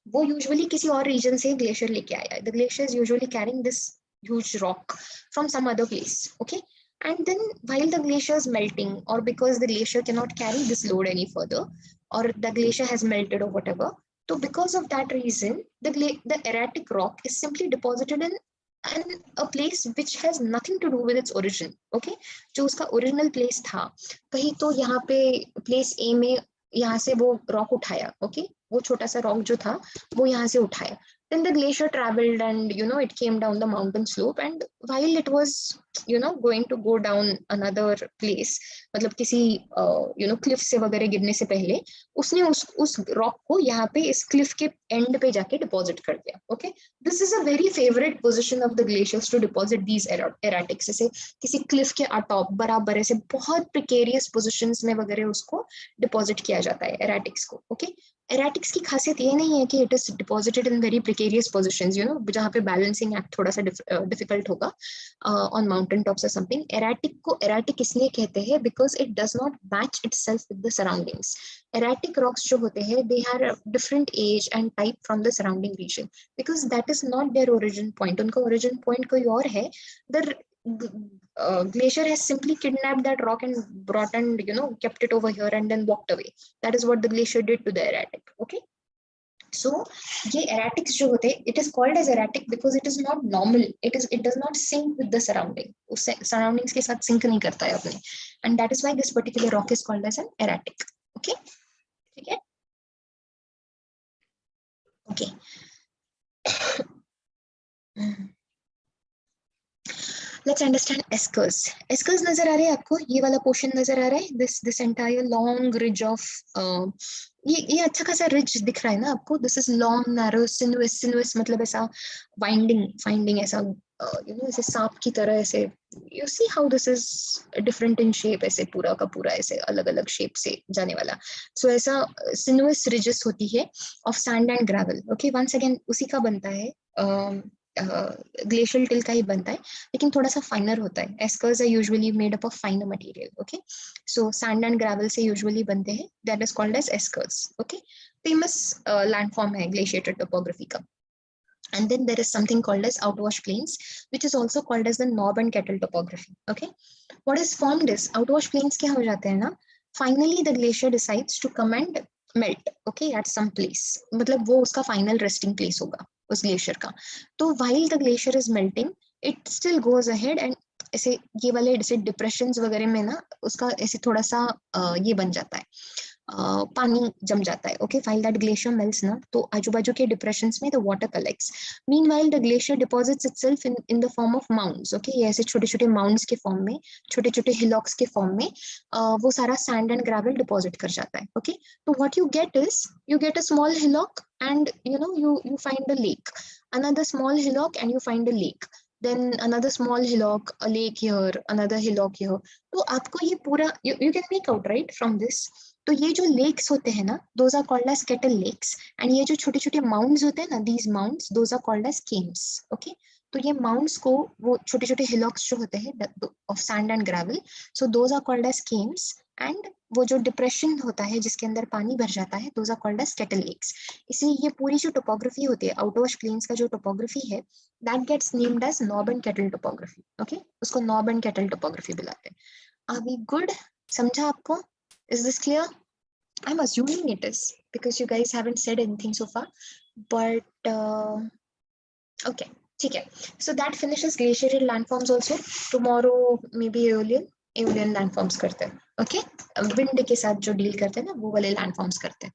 वो usually किसी और region से glacier लेके आया है. The glacier is usually carrying this huge rock from some other place. Okay, and then while the glacier is melting, or because the glacier cannot carry this load any further, or the glacier has melted or whatever, so because of that reason, the erratic rock is simply deposited in a place which has nothing to do with its origin. Okay, जो उसका original place था, कहीं तो यहाँ पे place A में यहाँ से वो rock उठाया. Okay, वो छोटा सा rock जो था वो यहाँ से उठाया. Then the glacier traveled and it came down the mountain slope, and while it was going to go down another place, मतलब किसी cliff से वगैरह गिरने से पहले उसने उस rock को यहाँ पे इस cliff के end पे जाके deposit कर दिया. Okay, this is a very favorite position of the glaciers to deposit these erratics. ऐसे किसी cliff के atop बराबर ऐसे बहुत precarious positions में वगैरह उसको deposit किया जाता है erratics को. Okay, erratics की खासियत ये नहीं है कि it is deposited in very precarious precarious positions, you know, जहाँ पे balancing act थोड़ा सा difficult होगा on mountain tops or something. Erratic को erratic इसलिए कहते हैं because it does not match itself with the surroundings. Erratic rocks जो होते हैं, they are a different age and type from the surrounding region because that is not their origin point. उनका origin point कोई और है. The glacier has simply kidnapped that rock and brought and, you know, kept it over here and then walked away. That is what the glacier did to the erratic. Okay, so ये erratics जो होते हैं, it is called as erratic because it is not normal. It does not sync with the surrounding. उस surroundings के साथ sync नहीं करता है अपने, and that is why this particular rock is called as an erratic. Okay, ठीक है? Okay. Let's understand eskers. Eskers नजर आ रहे हैं आपको? ये वाला पोर्शन नजर आ रहा है? This entire long ridge of ये अच्छा खासा ridge दिख रहा है ना आपको? This is long, narrow, sinuous मतलब ऐसा winding ऐसा you know, ऐसे सांप की तरह ऐसे. You see how this is different in shape, ऐसे पूरा का पूरा ऐसे अलग-अलग shape से जाने वाला. So ऐसा sinuous ridges होती है of sand and gravel. Okay, once again उसी का बनता है. ग्लेशियल टिल का ही बनता है, लेकिन थोड़ा सा फाइनर होता है. Eskers are usually made up of finer material. Okay, so sand and gravel से यूजुअली बनते हैं. That is called as eskers. Okay, famous landform है ग्लेशिएटेड टोपोग्राफी का. And then there is something called as outwash plains, which is also called as the knob and kettle topography. Okay, what is formed is outwash plains क्या हो जाते हैं ना, finally the glacier decides to come and melt. Okay, at some place, मतलब वो उसका final resting place होगा उस ग्लेशियर का. तो while the glacier is melting, it still goes ahead and ऐसे ये वाले ऐसे डिप्रेशंस वगैरह में ना उसका ऐसे थोड़ा सा ये बन जाता है, पानी जम जाता है. Okay, while that glacier melts ना, तो आजू बाजू के डिप्रेशंस में the water collects. Meanwhile the glacier deposits itself in the form of mounds. Okay, ये ऐसे छोटे छोटे mounds के फॉर्म में, छोटे छोटे hillocks के फॉर्म में वो सारा sand and gravel deposit कर जाता है. Okay, तो what you get is you get a small hillock and you know you find a lake, another small hillock and you find a lake, then another small hillock, a lake here, another hillock here. तो आपको ये पूरा you can make out right from this. तो ये जो lakes होते हैं ना, those are called as kettle lakes, and ये जो छोटे छोटे mounds होते हैं ना, these mounds, those are called as cames. Okay, तो ये mounds को वो छोटे छोटे hillocks जो होते हैं of sand and gravel, so those are called as cames, and वो जो depression होता है जिसके अंदर पानी भर जाता है, those are called as kettle lakes. इसलिए ये पूरी जो topography होती है, outwash plains का जो topography है, that gets named as knob and kettle topography. Okay, उसको knob and kettle topography बुलाते हैं. Are we good? समझा आपको? Is this clear? I'm assuming it is because you guys haven't said anything so far, but okay, ठीक है. So that finishes glacial landforms also. Tomorrow maybe Aeolian landforms करते हैं. Okay, wind के साथ जो deal करते हैं ना, वो वाले landforms करते हैं.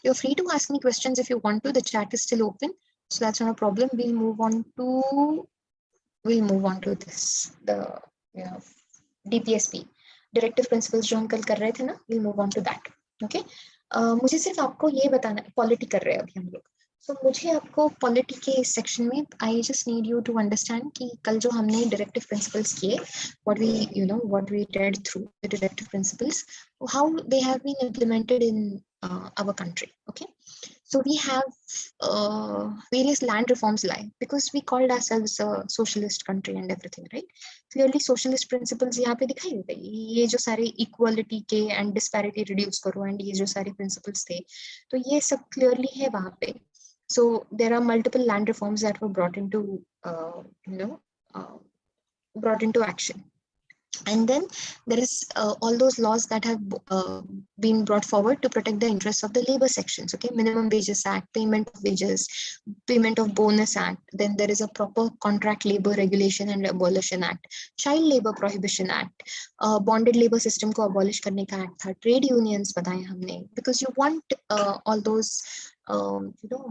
You're free to ask me questions if you want to. The chat is still open, so that's not a problem. We'll move on to this, the DPSP. Directive principles जो हम कल कर रहे थे ना, we'll move on to that. Okay, मुझे सिर्फ आपको ये बताना, पॉलिटी कर रहे हैं अभी हम लोग. So मुझे आपको पॉलिटी के इस सेक्शन में I just need you to understand कि कल जो हमने डायरेक्टिव प्रिंसिपल्स किए, what we read through the directive principles, how they have been implemented in our country. Okay, so we have various land reforms lie because we called ourselves a socialist country and everything, right? Clearly socialist principles यहाँ पे दिखाई देते हैं. ये जो सारे equality के and disparity reduce करो and ये जो सारे principles थे, तो ये सब clearly है वहाँ पे. So there are multiple land reforms that were brought into action. And then there is all those laws that have been brought forward to protect the interests of the labor sections. Okay, Minimum Wages Act, Payment of Wages, Payment of Bonus Act. Then there is a proper Contract Labor Regulation and Abolition Act, Child Labor Prohibition Act, Bonded Labor System को abolish करने का act था, Trade Unions बताए हमने, because you want all those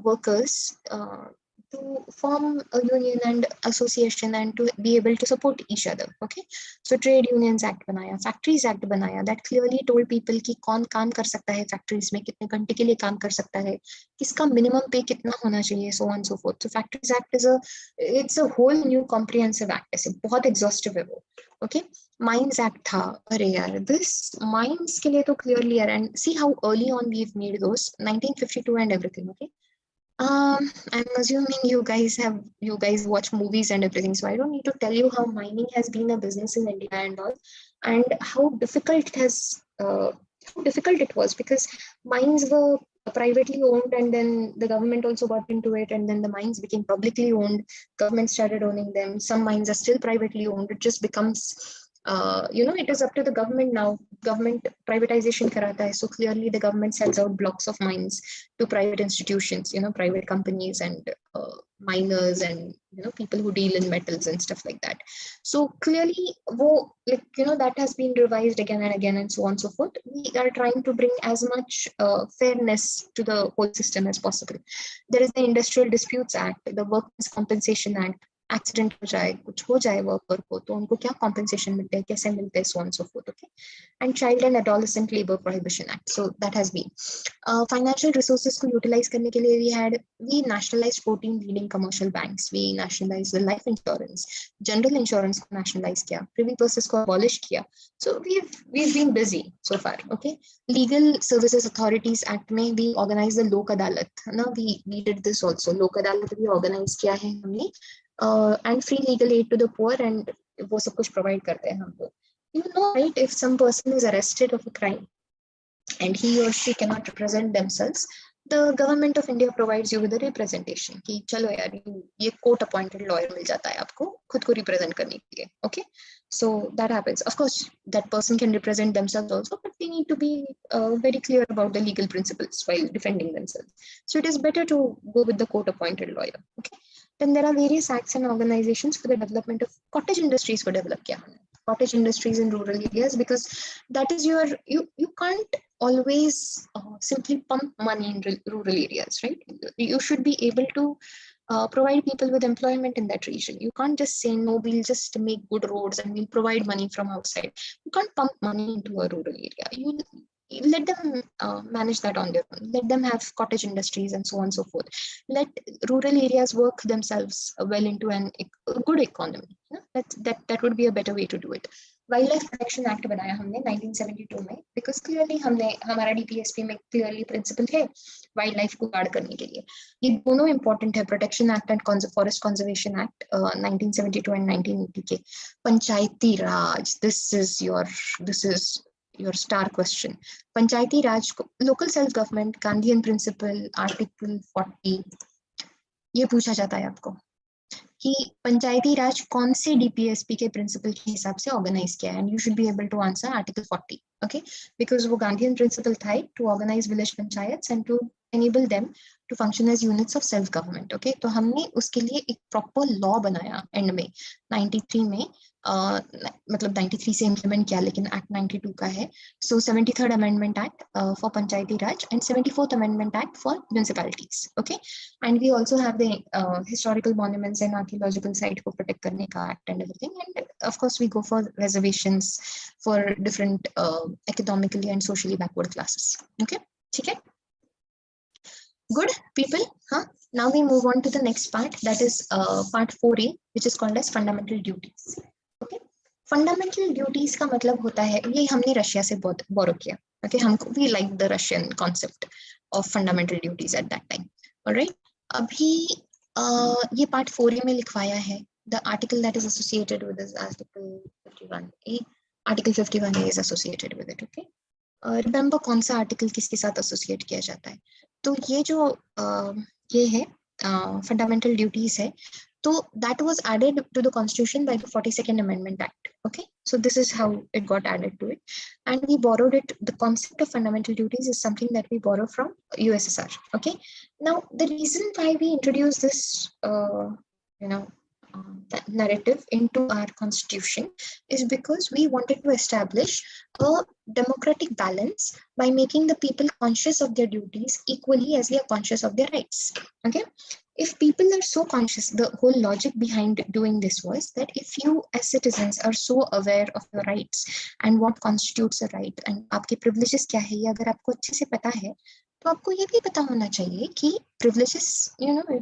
workers to form a union and association and to be able to support each other. Okay, so Trade Unions Act बनाया, Factories Act बनाया, that clearly told people कि कौन काम कर सकता है factories में, कितने घंटे के लिए काम कर सकता है, किसका minimum pay कितना होना चाहिए, so on and so forth. So Factories Act it's a whole new comprehensive act, ऐसे बहुत exhaustive है वो. Okay, Mines Act था, अरे यार, this mines के लिए तो clearly है, and see how early on we've made those, 1952 and everything. Okay, I'm assuming you guys watch movies and everything, so I don't need to tell you how mining has been a business in India and all, and how difficult it was, because mines were privately owned, and then the government also got into it, and then the mines became publicly owned. Government started owning them. Some mines are still privately owned. It just becomes it is up to the government now. Government privatization karata hai, so clearly the government sells out blocks of mines to private institutions, private companies and miners and people who deal in metals and stuff like that. So clearly, that has been revised again and again and so on and so forth. We are trying to bring as much fairness to the whole system as possible. There is the Industrial Disputes Act, the Workers' Compensation Act. Accident हो जाए, कुछ हो जाए worker को, तो उनको क्या compensation मिलते हैं, कैसे मिलते हैं, so on and so forth. Okay, and Child and Adolescent Labor Prohibition Act. So that has been financial resources को utilize करने के लिए we nationalized 14 leading commercial banks. We nationalized the life insurance, general insurance को nationalize किया, privy purses को abolish किया. So we've been busy so far. Okay, Legal Services Authorities Act में we organized the Lok Adalat. ना we did this also. Lok Adalat भी organize किया है हमने. And free legal aid to the poor, and वो सब कुछ provide करते हैं हम लोग. Right, if some person is arrested of a crime and he or she cannot represent themselves, the government of India provides you with a representation कि चलो यार ये court appointed lawyer मिल जाता है आपको खुद को represent करने के लिए. Okay, so that happens. Of course, that person can represent themselves also, but they need to be very clear about the legal principles while defending themselves. So it is better to go with the court appointed lawyer. Okay. Then there are various acts and organizations for the development of cottage industries for develop kiya humne. Cottage industries in rural areas, because that is you can't always simply pump money in rural areas, right? You should be able to provide people with employment in that region. You can't just say, no, we'll just make good roads and we'll provide money from outside. You can't pump money into a rural area. You let them manage that on their own. Let them have cottage industries and so on and so forth. Let rural areas work themselves well into a good economy. That would be a better way to do it. Wild protection act बनाया हमने 1972 में, because clearly हमारा DPSP में clearly principle है wildlife को guard करने के लिए. ये दोनों इंपॉर्टेंट है, protection act and forest conservation act 1972 and 1980 के. Panchayati Raj, this is your star question. Panchayati Raj को, local self government, Gandhian principle, article 40, ये पूछा जाता है आपको कि पंचायती राज कौन से डीपीएसपी के प्रिंसिपल के हिसाब से ऑर्गेनाइज किया है, and you should be able to answer article 40. Okay, because वो गांधीयन प्रिंसिपल था to organise village panchayats and to enable them to function as units of self government. Okay, तो हमने उसके लिए एक प्रॉपर लॉ बनाया एंड में 93 में, मतलब 93 से इम्प्लीमेंट किया, लेकिन एक्ट 92 का है. So 73rd amendment act for panchayati raj and 74th amendment act for municipalities. Okay, and we also have the historical monuments and archaeological site को प्रोटेक्ट करने का act and everything. And of course we go for reservations for different economically and socially backward classes. Okay, ठीक है. Good people, huh? Now we move on to the next part, that is part 4A, which is called as fundamental duties. Okay, fundamental duties का मतलब होता है, ये हमने Russia से बोरो किया. Okay, हमको we like the Russian concept of fundamental duties at that time. Alright, अभी ये part 4A में लिखवाया है. The article that is associated with this article 51A. Article 51A is associated with it. Okay, remember कौन सा article किसके साथ associate किया जाता है. तो ये जो ये है फंडामेंटल ड्यूटीज है, तो that was added to the constitution by the 42nd amendment act. Okay, so this is how it got added to it, and we borrowed it. The concept of fundamental duties is something that we borrow from USSR. Okay, now the reason why we introduced this that narrative into our constitution is because we wanted to establish a democratic balance by making the people conscious of their duties equally as they are conscious of their rights. Okay, if people are so conscious, the whole logic behind doing this was that if you as citizens are so aware of your rights and what constitutes a right and आपके privileges क्या है, ये अगर आपको अच्छे से पता है, तो आपको ये भी पता होना चाहिए कि privileges,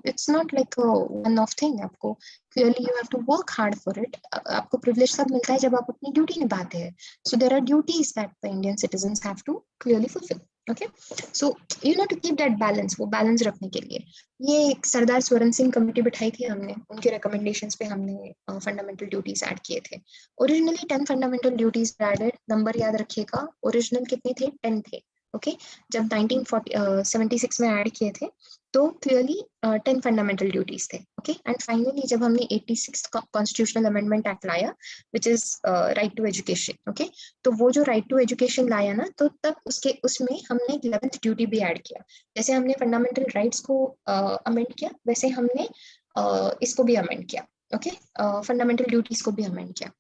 it's not like a one-off thing. आपको clearly you have to work hard for it. आपको privilege सब मिलता है जब आप अपनी duty निभाते हैं. So there are duties that the Indian citizens have to clearly fulfill. Okay, so you know, to keep that balance, वो balance रखने के लिए ये सरदार स्वरण सिंह कमेटी बिठाई थी हमने, उनके recommendations पे हमने fundamental duties add किए थे. Originally 10 fundamental duties added, number याद रखिएगा, original कितने थे? 10 थे. ओके जब 1976 में ऐड किए थे तो क्लियरली 10 फंडामेंटल ड्यूटीज थे. ओके एंड फाइनली जब हमने 86 कॉन्स्टिट्यूशनल अमेंडमेंट एक्ट लाया which is right to education. Okay तो वो जो राइट टू एजुकेशन लाया ना, तो तब उसमें हमने 11th ड्यूटी भी ऐड किया. जैसे हमने फंडामेंटल राइट्स को अमेंड किया, वैसे हमने इसको भी अमेंड किया. ओके फंडामेंटल ड्यूटीज को भी अमेंड किया.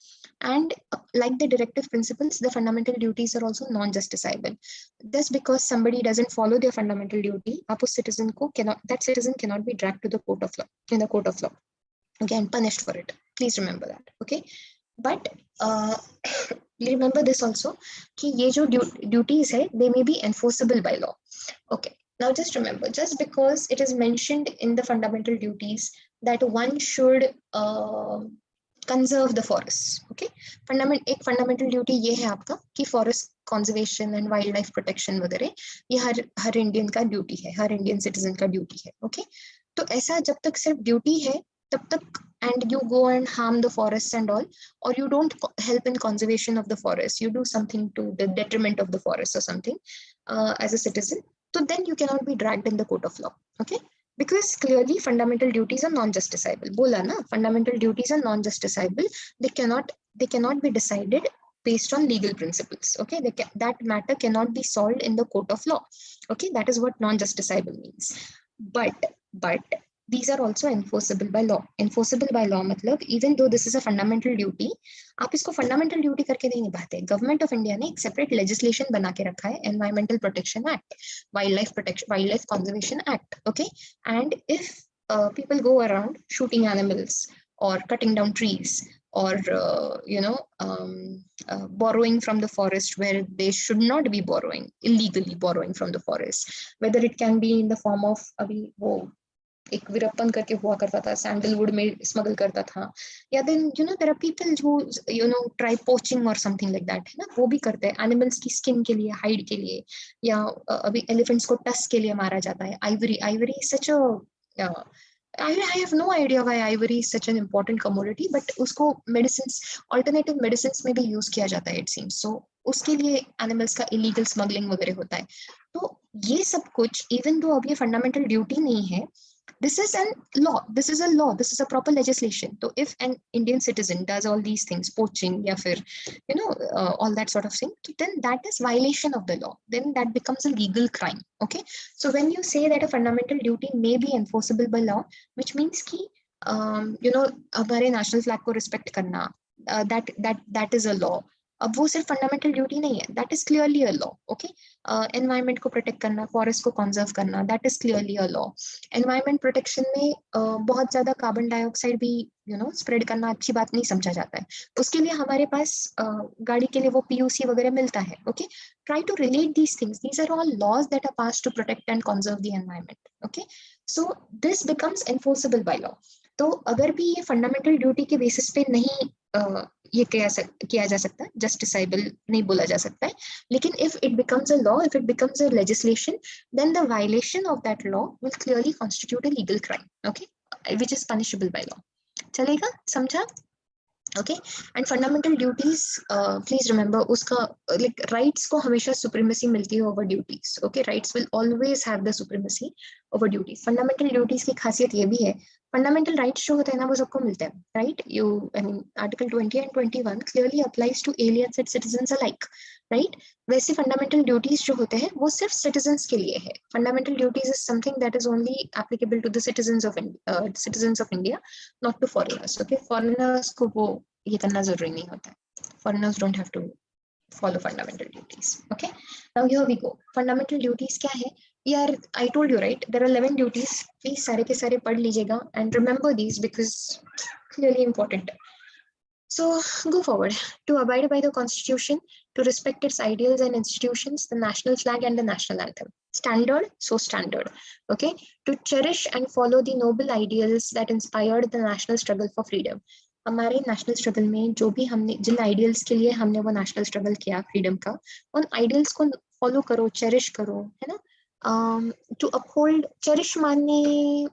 And like the directive principles, the fundamental duties are also non-justiciable. Just because somebody doesn't follow their fundamental duty, that citizen cannot be dragged to the court of law, in the court of law, again punished for it. Please remember that. Okay, but remember this also, कि ये जो duties है, they may be enforceable by law. Okay, now just remember, just because it is mentioned in the fundamental duties that one should conserve the forest. Okay एक fundamental duty ये है आपका कि forest conservation and wild life protection वगैरह ये हर Indian का duty है, हर Indian citizen का ड्यूटी है. ओके तो ऐसा जब तक सिर्फ ड्यूटी है तब तक, and you go and harm the forests and all, or you don't help in conservation of the forest, you do something to the detriment of the forest or something as a citizen, so then you cannot be dragged in the court of law. Okay, because clearly fundamental duties are non-justiciable. Bola na, fundamental duties are non-justiciable. They cannot be decided based on legal principles. Okay, that matter cannot be solved in the court of law. Okay, that is what non-justiciable means. But these are also enforceable by law. Enforceable by law मतलब even though this is a fundamental duty, आप इसको fundamental duty करके नहीं निभाते. Government of India ने एक separate legislation बना के रखा है, Environmental Protection Act, Wildlife Conservation Act. Okay, and if people go around shooting animals or cutting down trees or borrowing from the forest where they should not be borrowing, illegally borrowing from the forest, whether it can be in the form of अभी वो एक वीरप्पन करके हुआ करता था, sandalwood में smuggle करता था, या then there are people who try poaching or something like that, है ना, वो भी करते हैं एनिमल्स की स्किन के लिए, हाइड के लिए, या अभी एलिफेंट्स को टस्क के लिए मारा जाता है. Ivory such a I have no idea why ivory is such an important commodity, but उसको medicines, alternative medicines में भी use किया जाता है it seems. So उसके लिए animals का illegal smuggling वगैरह होता है. तो ये सब कुछ even though अब ये fundamental duty नहीं है, this is a law, this is a proper legislation. So if an Indian citizen does all these things, poaching या फिर all that sort of thing, then that is violation of the law, then that becomes a legal crime. Okay, so when you say that a fundamental duty may be enforceable by law, which means कि हमारे national flag को respect करना, that is a law. अब वो सिर्फ fundamental duty नहीं है, that is clearly a law. Okay, environment को प्रोटेक्ट करना, फॉरेस्ट को कंजर्व करना, that is clearly a law. Environment protection में बहुत ज्यादा कार्बन डाइऑक्साइड भी स्प्रेड करना अच्छी बात नहीं समझा जाता है. उसके लिए हमारे पास गाड़ी के लिए वो PUC वगैरह मिलता है. Okay, try to relate these things, these are all laws that are passed to protect and conserve the environment. Okay, so this becomes enforceable by law. तो अगर भी ये फंडामेंटल ड्यूटी के बेसिस पे नहीं ये किया जा सकता, जस्टिसाइबल नहीं बोला जा सकता है, लेकिन if it becomes a law, if it becomes a legislation, then the violation of that law will clearly constitute a legal crime. Okay, which is punishable by law. चलेगा, समझा? Okay, and fundamental duties please remember, उसका like rights को हमेशा supremacy मिलती है over duties. Okay, rights will always have the supremacy over duties. Fundamental duties की खासियत ये भी है, फंडामेंटल राइट्स जो होते हैं ना वो सबको मिलते हैं, right? Article 20 and 21 clearly applies to aliens and citizens alike, right? वैसे फंडामेंटल ड्यूटीज जो होते हैं वो सिर्फ सिटीजंस के लिए है. Fundamental duties is something that is only applicable to the citizens of India, not to foreigners. Okay, foreigners को वो ये करना जरूरी नहीं होता है. Foreigners don't have to follow fundamental duties. Okay, now here we go. Fundamental duties क्या है यार? I told you, right, there are 11 duties. Please सारे के सारे पढ़ लीजिएगा and remember these because clearly important. So go forward. To abide by the constitution, to respect its ideals and institutions, the national flag and the national anthem. Standard, so standard. Okay, to cherish and follow the noble ideals that inspired the national struggle for freedom. हमारे national struggle में जो भी हमने, जिन ideals के लिए हमने वो national struggle किया फ्रीडम का, उन आइडियल्स को follow करो, cherish करो, है ना? To uphold, cherish माने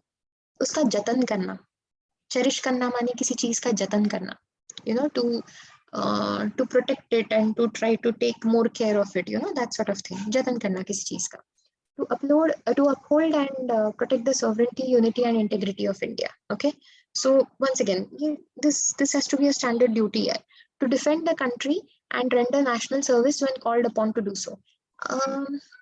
उसका जतन करना, cherish करना माने किसी चीज का जतन करना, you know, to protect it and to try to take more care of it, you know, that sort of thing. जतन करना किसी चीज का. To uphold and protect the sovereignty, unity, and integrity of India. Okay, so once again, this has to be a standard duty here, to defend the country and render national service when called upon to do so.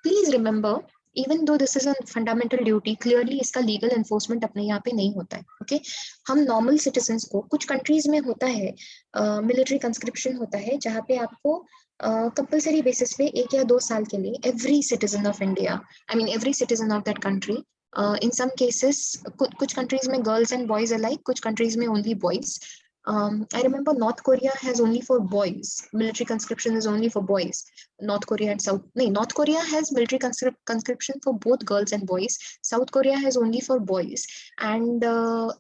Please remember, even though this is a fundamental duty, clearly इसका legal enforcement अपने यहाँ पे नहीं होता है. Okay, हम normal citizens को, कुछ countries में होता है military conscription होता है, जहाँ पे आपको कंपल्सरी बेसिस पे 1 या 2 साल के लिए every citizen of India, I mean every citizen of that country, in some cases कुछ countries में girls and boys alike, कुछ countries में only boys. I remember North Korea has only for boys. Military conscription is only for boys. North Korea and North Korea has military conscription for both girls and boys. South Korea has only for boys. And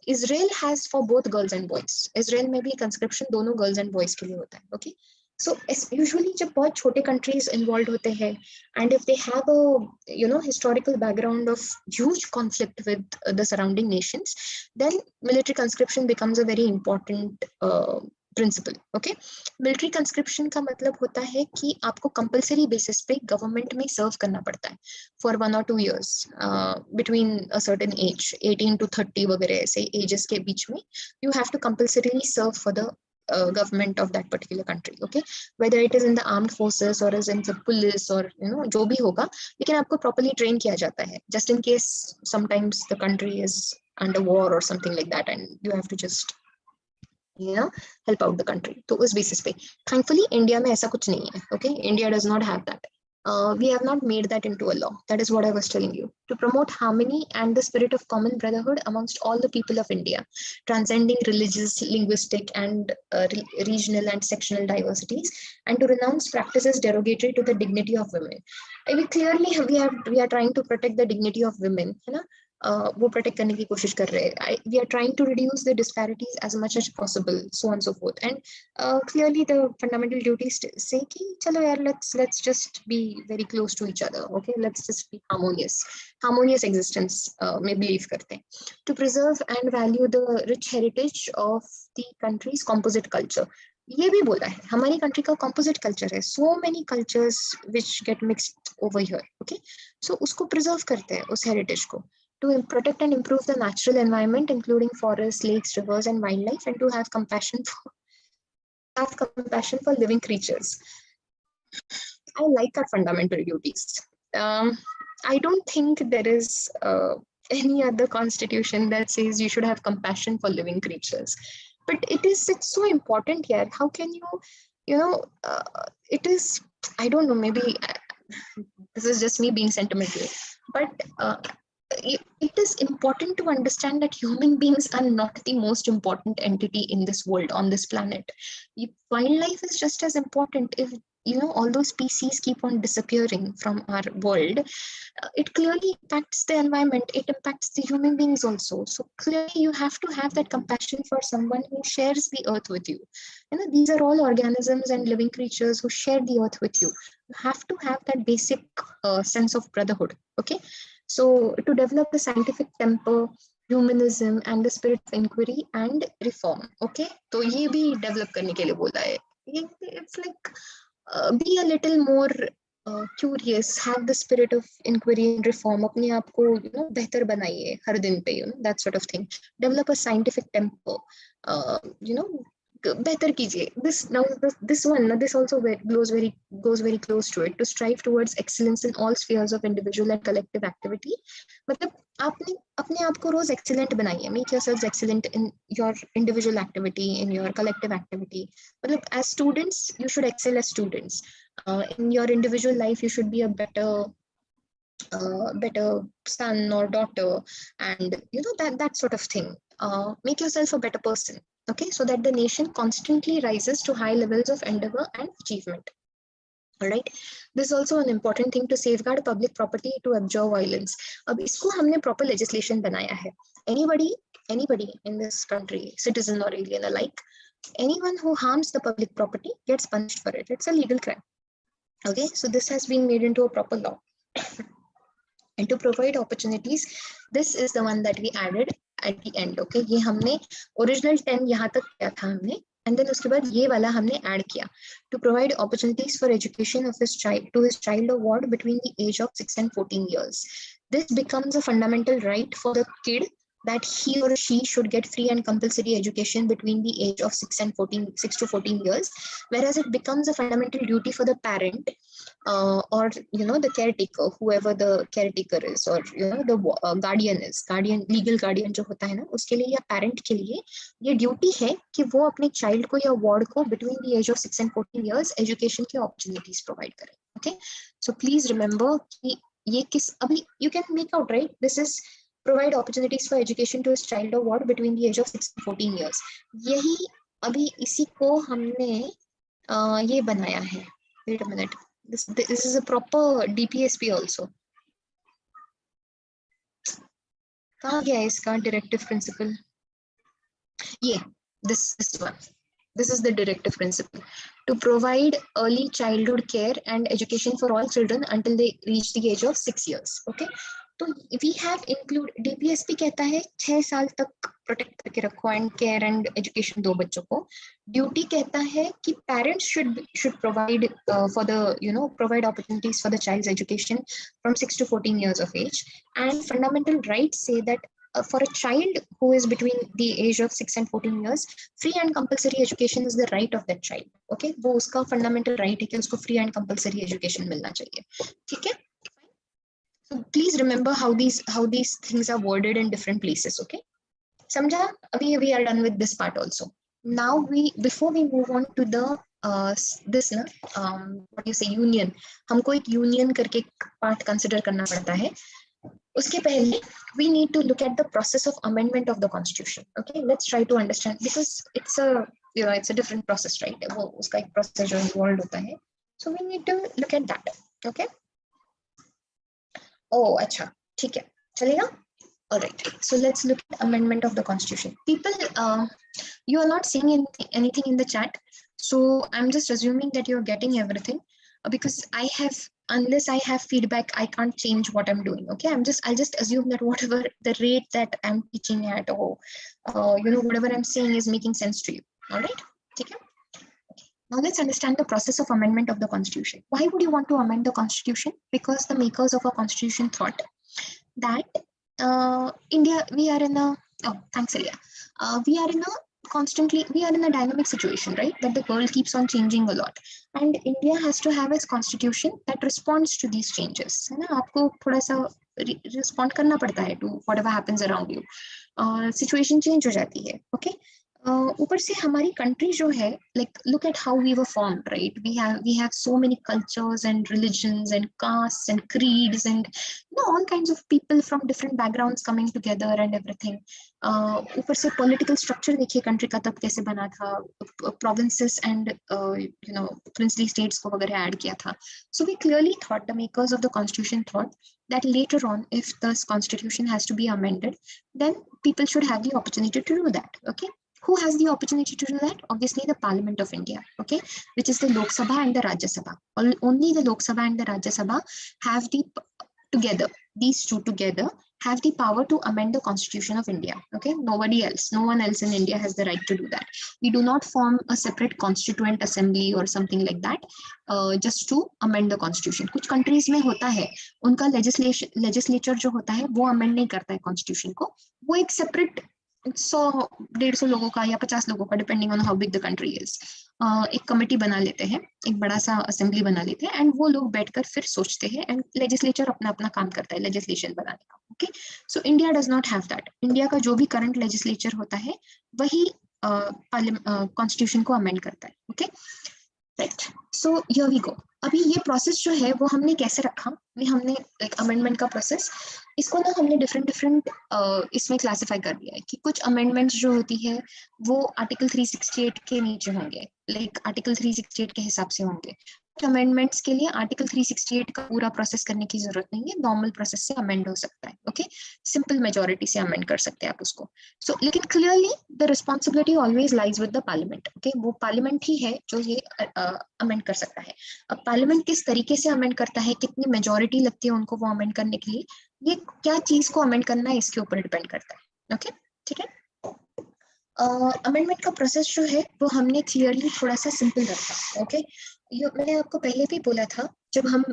Israel has for both girls and boys. Israel में भी conscription दोनों girls and boys के लिए होता है. Okay. So usually जब बहुत छोटे countries involved होते हैं, and if they have a historical background of huge conflict with the surrounding nations, then military conscription becomes a very important principle. Okay, military conscription का मतलब होता है कि आपको compulsory basis पे government में serve करना पड़ता है for 1 or 2 years between a certain age, 18 to 30 वगैरह ऐसे ages के बीच में you have to compulsorily serve for the government of that particular country. Okay, whether it is in the armed forces or is in the police or जो भी होगा, लेकिन आपको properly train किया जाता है just in case sometimes the country is under war or something like that and you have to just help out the country. तो उस basis पे thankfully India में ऐसा कुछ नहीं है. Okay, India does not have that. We have not made that into a law. That is what I was telling you. To promote harmony and the spirit of common brotherhood amongst all the people of India, transcending religious, linguistic, and regional and sectional diversities, and to renounce practices derogatory to the dignity of women. I mean, clearly, we are trying to protect the dignity of women. है ना? वो protect करने की कोशिश कर रहे हैं. We are trying to reduce the disparities as much as possible, so on and so forth. And clearly the fundamental duties say कि चलो यार, let's just be very close to each other. Okay, let's just be harmonious existence में believe करते हैं. To preserve and value the rich heritage of the country's composite culture. ये भी बोला है हमारी कंट्री का composite culture है, so many cultures which get mixed over here. Okay, so उसको preserve करते हैं उस heritage को. To protect and improve the natural environment, including forests, lakes, rivers, and wildlife, and to have compassion for living creatures. I like our fundamental duties. I don't think there is any other constitution that says you should have compassion for living creatures, but it's so important here. How can it is, I don't know, maybe this is just me being sentimental, but it is important to understand that human beings are not the most important entity in this world, on this planet. Wildlife is just as important. If all those species keep on disappearing from our world, it clearly impacts the environment, it impacts the human beings also. So clearly you have to have that compassion for someone who shares the earth with you. These are all organisms and living creatures who share the earth with you. You have to have that basic sense of brotherhood. Okay, so to develop the scientific temper, humanism, and the spirit of inquiry and reform. Okay, तो ये भी develop करने के लिए बोला है. It's like be a little more curious, have the spirit of inquiry and reform. अपने आप को बेहतर बनाइए हर दिन पे, that sort of thing. Develop a scientific temper. बेहतर कीजिए. This also goes very close to it. To strive towards excellence in all spheres of individual and collective activity. मतलब आपने अपने आप को रोज excellent बनाइए. Make yourselves excellent in your individual activity, in your collective activity. मतलब as students, you should excel as students. In your individual life, you should be a better son or daughter, and that sort of thing. Make yourself a better person. Okay, so that the nation constantly rises to high levels of endeavor and achievement. All right, this is also an important thing, to safeguard public property, to abjure violence. अब इसको हमने proper legislation बनाया है. Anybody in this country, citizen or alien alike, anyone who harms the public property gets punished for it. It's a legal crime. Okay, so this has been made into a proper law. And to provide opportunities, this is the one that we added at the end. Okay, ये हमने original 10 यहाँ तक किया था हमने, and then उसके बाद ये वाला हमने add किया. To provide opportunities for education of his child to his child or ward between the age of 6 and 14 years. This becomes a fundamental right for the kid that he or she should get free and compulsory education between the age of 6 to 14 years, whereas it becomes a fundamental duty for the parent or the caretaker, whoever the caretaker is, or the guardian is, legal guardian जो होता है ना, उसके लिए या parent के लिए ये duty है कि वो अपने child को या ward को between the age of 6 and 14 years education के opportunities provide करें. Okay, so please remember कि ये किस अभी you can make out, right? This is provide opportunities for education to his child or ward between the age of 6 and 14 years. यही अभी इसी को हमने ये बनाया है. Wait a minute. This is a proper DPSP also. कहाँ गया इसका directive principle? Yeah, this one. This is the directive principle. To provide early childhood care and education for all children until they reach the age of 6 years. Okay. तो we have include DPSP कहता है 6 साल तक protect करके रखो and care and education दो बच्चों को. ड्यूटी कहता है कि parents should provide for the provide opportunities for the child's education from 6 to 14 years of age, and fundamental rights say that for a child who is between the age of 6 and 14 years, free and compulsory education is the right of that child. Okay, वो उसका fundamental right है कि उसको free and compulsory education मिलना चाहिए. ठीक है? So please remember how these things are worded in different places. Okay, समझा? अभी we are done with this part also. Now before we move on to the this ना what you say union, हमको एक union करके part consider करना पड़ता है. उसके पहले we need to look at the process of amendment of the constitution. Okay, let's try to understand, because it's a different process, right? वो उसका एक process जो involved होता है. So we need to look at that. Okay. Oh, अच्छा, ठीक है, चलेगा? All right. So let's look at amendment of the constitution. People, you are not seeing anything in the chat, so I'm just assuming that you're getting everything, because unless I have feedback, I can't change what I'm doing. Okay, I'll just assume that whatever the rate that I'm teaching at, or whatever I'm saying is making sense to you. All right. Okay. Now let's understand the process of amendment of the constitution. Why would you want to amend the constitution? Because the makers of our constitution thought that India, we are in a dynamic situation, right? That the world keeps on changing a lot, and India has to have its constitution that responds to these changes. है ना? आपको थोड़ा सा respond करना पड़ता है to whatever happens around you. Situation change हो जाती है. Okay. ऊपर से हमारी कंट्री जो है, like look at how we were formed, right? We have so many cultures and religions and castes and creeds and all kinds of people from different backgrounds coming together and everything. ऊपर से political structure देखिए country का तब कैसे बना था, provinces and princely states को वगैरह ऐड किया था. So we clearly thought, the makers of the constitution thought, that later on, if this constitution has to be amended, then people should have the opportunity to do that. Okay. Who has the opportunity to do that? Obviously, the Parliament of India, okay, which is the Lok Sabha and the Rajya Sabha. Only the Lok Sabha and the Rajya Sabha have these two together have the power to amend the Constitution of India. Okay, no one else in India has the right to do that. We do not form a separate constituent assembly or something like that just to amend the Constitution. कुछ countries में होता है, उनका legislature जो होता है वो amend नहीं करता है Constitution को, वो एक separate 100-150 लोगों का या 50 लोगों का, depending on how big the country is, एक कमेटी बना लेते हैं, एक बड़ा सा असेंबली बना लेते हैं, एंड वो लोग बैठकर फिर सोचते हैं, एंड लेजिस्लेचर अपना काम करता है लेजिस्लेशन बनाने का. Okay, so India does not have that. India का जो भी करंट लेजिस्लेचर होता है वही कॉन्स्टिट्यूशन को अमेंड करता है. Okay, right. So here we go. अभी ये प्रोसेस जो है वो हमने कैसे रखा, हमने अमेंडमेंट का प्रोसेस, इसको ना हमने डिफरेंट इसमें क्लासिफाई कर दिया है कि कुछ अमेंडमेंट्स जो होती है वो आर्टिकल 368 के नीचे होंगे, आर्टिकल 368 के हिसाब से होंगे. अमेंडमेंट्स के लिए आर्टिकल 368 का पूरा प्रोसेस करने की जरूरत नहीं है, नॉर्मल प्रोसेस से अमेंड हो सकता है. ओके, सिंपल मेजोरिटी से अमेंड कर सकते हैं आप उसको. सो लेकिन clearly the responsibility always lies with the parliament. Okay, वो पार्लियामेंट ही है जो ये अमेंड कर सकता है. अब पार्लियामेंट किस तरीके से अमेंड करता है, कितनी मेजोरिटी लगती है उनको वो अमेंड करने के लिए, ये क्या चीज को अमेंड करना है इसके ऊपर डिपेंड करता है. ओके, ठीक है. अमेंडमेंट का प्रोसेस जो है वो हमने क्लियरली थोड़ा सा सिंपल रखा. ओके, ये मैंने आपको पहले भी बोला था जब हम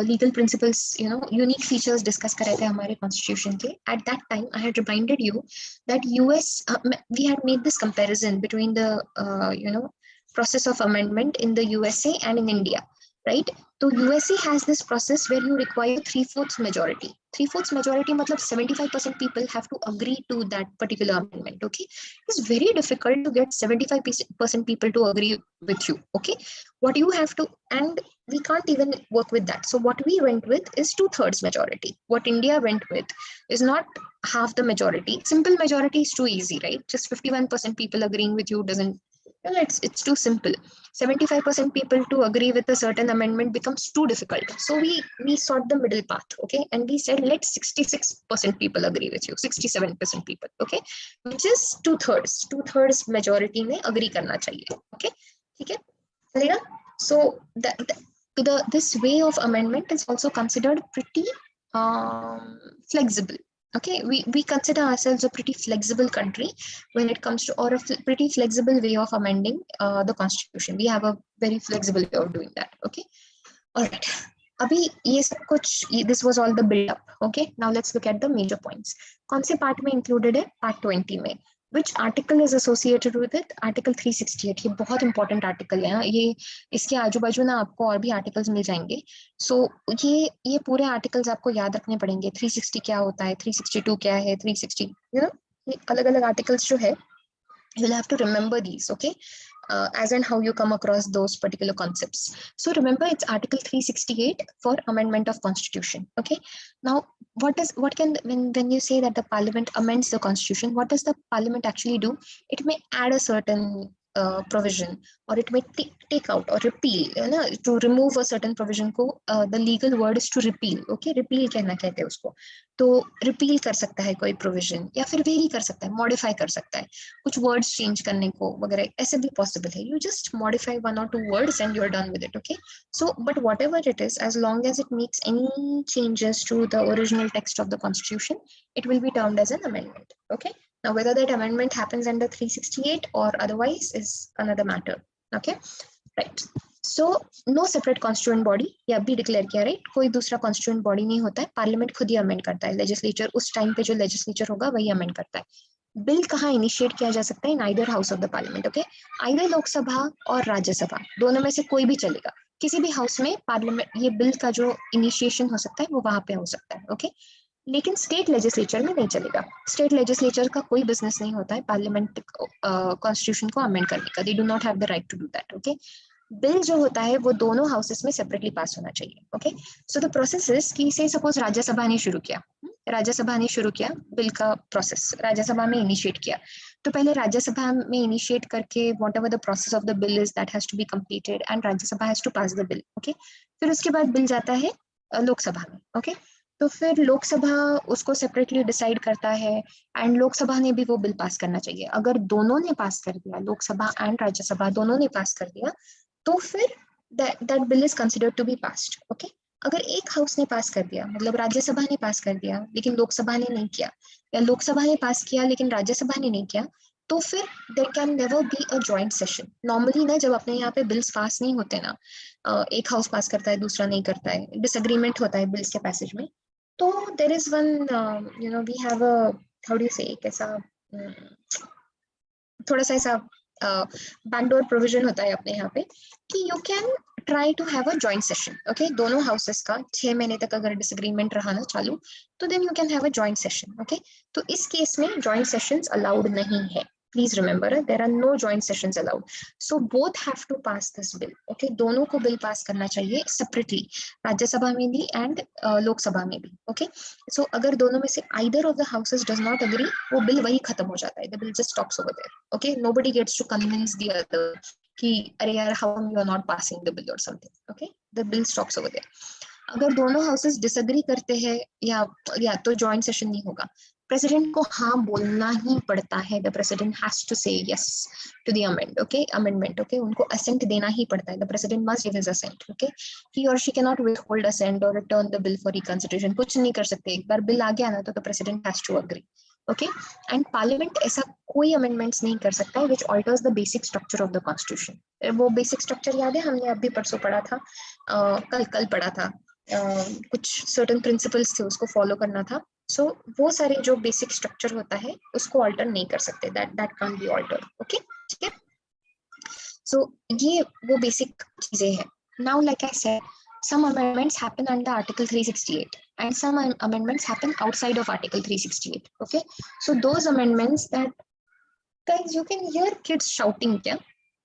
legal principles unique features discuss कर रहे थे हमारे कॉन्स्टिट्यूशन के. At that time I had reminded you that US we had made this comparison between the process of amendment in the USA and in India, right? So USA has this process where you require 3/4 majority. 3/4 majority मतलब 75% people have to agree to that particular amendment. Okay, it's very difficult to get 75% people to agree with you. Okay, what you have to, and we can't even work with that. So what we went with is 2/3 majority. What India went with is not half the majority. Simple majority is too easy, right? Just 51% people agreeing with you doesn't, it's too simple. 75% people to agree with a certain amendment becomes too difficult. So we sought the middle path. Okay, and we said let 66% people agree with you, 67% people. Okay, which is 2/3 majority में agree करना चाहिए. Okay, ठीक है, चलेगा. So this way of amendment is also considered pretty flexible. Okay, we consider ourselves a pretty flexible country when it comes to, or a pretty flexible way of amending the constitution. We have a very flexible way of doing that. Okay, all right. अभी ये सब कुछ, this was all the build up. Okay, now let's look at the major points. कौन से part में included है? Part 20 में. Which article is associated with it? Article 368. ये बहुत इंपॉर्टेंट आर्टिकल है. ये इसके आजू बाजू ना आपको और भी आर्टिकल्स मिल जाएंगे. सो ये पूरे आर्टिकल्स आपको याद रखने पड़ेंगे. 360 क्या होता है, 362 क्या है, 360, ये अलग अलग आर्टिकल्स जो है, you'll have to remember these. Okay, as and how you come across those particular concepts. So remember, it's Article 368 for amendment of Constitution. Okay, now when you say that the Parliament amends the Constitution, what does the Parliament actually do? It may add a certain provision, or it may take out or repeal. To remove a certain provision को the legal word is to repeal. Okay, repeal कहना कहते हैं उसको. तो repeal कर सकता है कोई provision, या फिर vary कर सकता है, modify कर सकता है, कुछ words change करने को वगैरह, ऐसे भी possible है. You just modify 1 or 2 words and you're done with it. Okay, so but whatever it is, as long as it makes any changes to the original text of the Constitution, it will be termed as an amendment. Okay, now whether that amendment happens under 368 or otherwise is another matter. Okay, right. So no separate constituent body, ये अभी declare किया, right? कोई दूसरा constituent body नहीं होता है, parliament खुद ही amend करता है. लेजिस्लेचर, उस टाइम पे जो लेजिस्लेचर होगा वही अमेंड करता है. बिल कहाँ इनिशिएट किया जा सकता है? In either house of the parliament. Okay, either Lok Sabha और राज्यसभा, दोनों में से कोई भी चलेगा. किसी भी हाउस में पार्लियामेंट, ये बिल का जो इनिशिएशन हो सकता है वो वहां पे हो सकता है. ओके, लेकिन स्टेट लेजिस्लेचर में नहीं चलेगा. स्टेट लेजिस्लेचर का कोई बिजनेस नहीं होता है पार्लियामेंट कॉन्स्टिट्यूशन को अमेंड करने का. They do not have the right to do that. Okay, bill जो होता है वो दोनों हाउसेस में सेपरेटली पास होना चाहिए. Okay, so the process is कि से सपोज राज्यसभा ने शुरू किया, बिल का प्रोसेस राज्यसभा में इनिशिएट किया, तो पहले राज्यसभा में इनिशिएट करके what ever the process of the bill is that has to be completed and Rajya Sabha has to pass the bill. Okay, फिर उसके बाद बिल जाता है लोकसभा में. ओके, तो फिर लोकसभा उसको सेपरेटली डिसाइड करता है एंड लोकसभा ने भी वो बिल पास करना चाहिए. अगर दोनों ने पास कर दिया, लोकसभा एंड राज्यसभा दोनों ने पास कर दिया, तो फिर that bill is considered to be passed. Okay, अगर एक हाउस ने पास कर दिया, मतलब राज्यसभा ने पास कर दिया लेकिन लोकसभा ने नहीं किया, या लोकसभा ने पास किया लेकिन राज्यसभा ने नहीं किया, तो फिर there can never be a joint session. Normally ना जब अपने यहाँ पे बिल्स पास नहीं होते ना, एक हाउस पास करता है दूसरा नहीं करता है, डिसएग्रीमेंट होता है बिल्स के पैसेज में, तो there is one we have a, how do you say, कैसा थोड़ा सा ऐसा बैकडोर प्रोविजन होता है अपने यहाँ पे कि you can try to have a joint session. Okay, दोनों हाउसेस का 6 महीने तक अगर डिसएग्रीमेंट रहा ना चालू, तो then you can have a joint session. Okay, तो इस केस में जॉइंट सेशंस अलाउड नहीं है. Please remember, there are no joint sessions allowed. So both have to pass this bill. Okay, दोनों को बिल पास करना चाहिए separately, राज्यसभा में भी and लोकसभा में भी. Okay, so अगर दोनों में से either of the houses does not agree, वो बिल वही खत्म हो जाता है. The bill just stops over there. Okay, nobody gets to convince the other. कि अरे यार how come you are not passing the bill और something, okay, the bill stops over there. अगर दोनों हाउसेस डिसएग्री करते हैं या तो जॉइंट सेशन नहीं होगा, प्रेसिडेंट को हाँ बोलना ही पड़ता है। The president has to say yes to the amend, okay, amendment, okay, उनको असेंट देना ही पड़ता है। The president must give his assent, okay, he और she can not withhold assent और return the bill for reconsideration, कुछ नहीं कर सकते। एक बार बिल आ गया ना तो the president has to agree, okay. And parliament ऐसा कोई अमेंडमेंट्स नहीं कर सकता है which alters the basic structure of the constitution. वो बेसिक स्ट्रक्चर याद है, हमने अभी परसों पढ़ा था, कल पढ़ा था, कुछ सर्टेन प्रिंसिपल्स थे उसको फॉलो करना था। सो वो सारे जो बेसिक स्ट्रक्चर होता है उसको ऑल्टर नहीं कर सकते, that can't be altered, okay, ठीक है। सो ये वो बेसिक चीजें हैं। Now like I said, some amendments happen under Article 368 and some amendments happen outside of Article 368, okay. So those amendments that, guys, you can hear kids shouting yeah,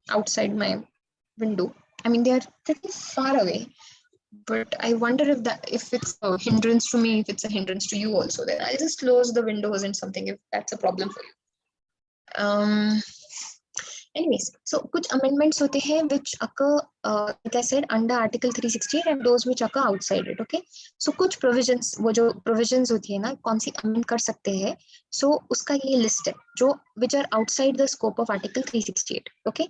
outside my window. I mean, they are pretty far away, but I wonder if it's a hindrance to me, if it's a hindrance to you also, then I'll just close the windows and something if that's a problem for you. Anyways, so कुछ amendments होते हैं which occur, like I said, under Article 368 and those which occur outside it, okay. So कुछ provisions, वो जो provisions होती है ना, कौन सी amend कर सकते हैं, so उसका ये list है जो which are outside the scope of Article 368, okay.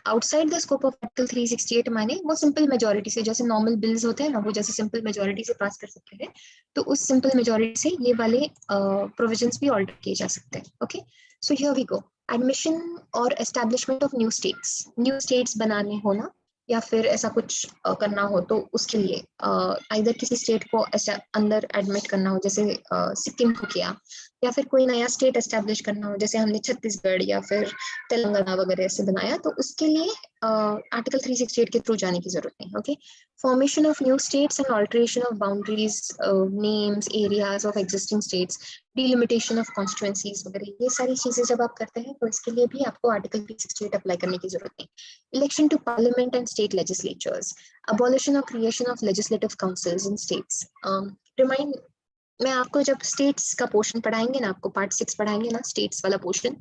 Outside the scope of article 368 माने वो सिंपल मेजोरिटी से, जैसे नॉर्मल बिल्स होते हैं ना, वो जैसे सिंपल मेजोरिटी से पास कर सकते हैं, तो उस सिंपल मेजोरिटी से ये वाले प्रोविजंस भी ऑल्टर किए जा सकते हैं, okay. So here we go, admission or establishment of new states बनाने हो ना, या फिर ऐसा कुछ करना हो, तो उसके लिए आइदर किसी स्टेट को ऐसा अंदर एडमिट करना हो, जैसे सिक्किम को किया, या फिर कोई नया स्टेट एस्टैब्लिश करना हो, जैसे हमने छत्तीसगढ़ या फिर तेलंगाना वगैरह से बनाया, तो उसके लिए आर्टिकल 368 के थ्रू जाने की जरूरत नहीं, okay. Formation of new states and alteration of boundaries, names, areas of existing states, delimitation of constituencies वगैरह, ये सारी चीजें जब आप करते हैं तो इसके लिए भी आपको आर्टिकल 368 अप्लाई करने की जरूरत नहीं। Election to parliament and state legislatures, abolition or creation of legislative councils in states. Remind, मैं आपको जब स्टेट्स का पोर्शन पढ़ाएंगे ना, आपको पार्ट 6 पढ़ाएंगे ना स्टेट्स वाला पोर्शन,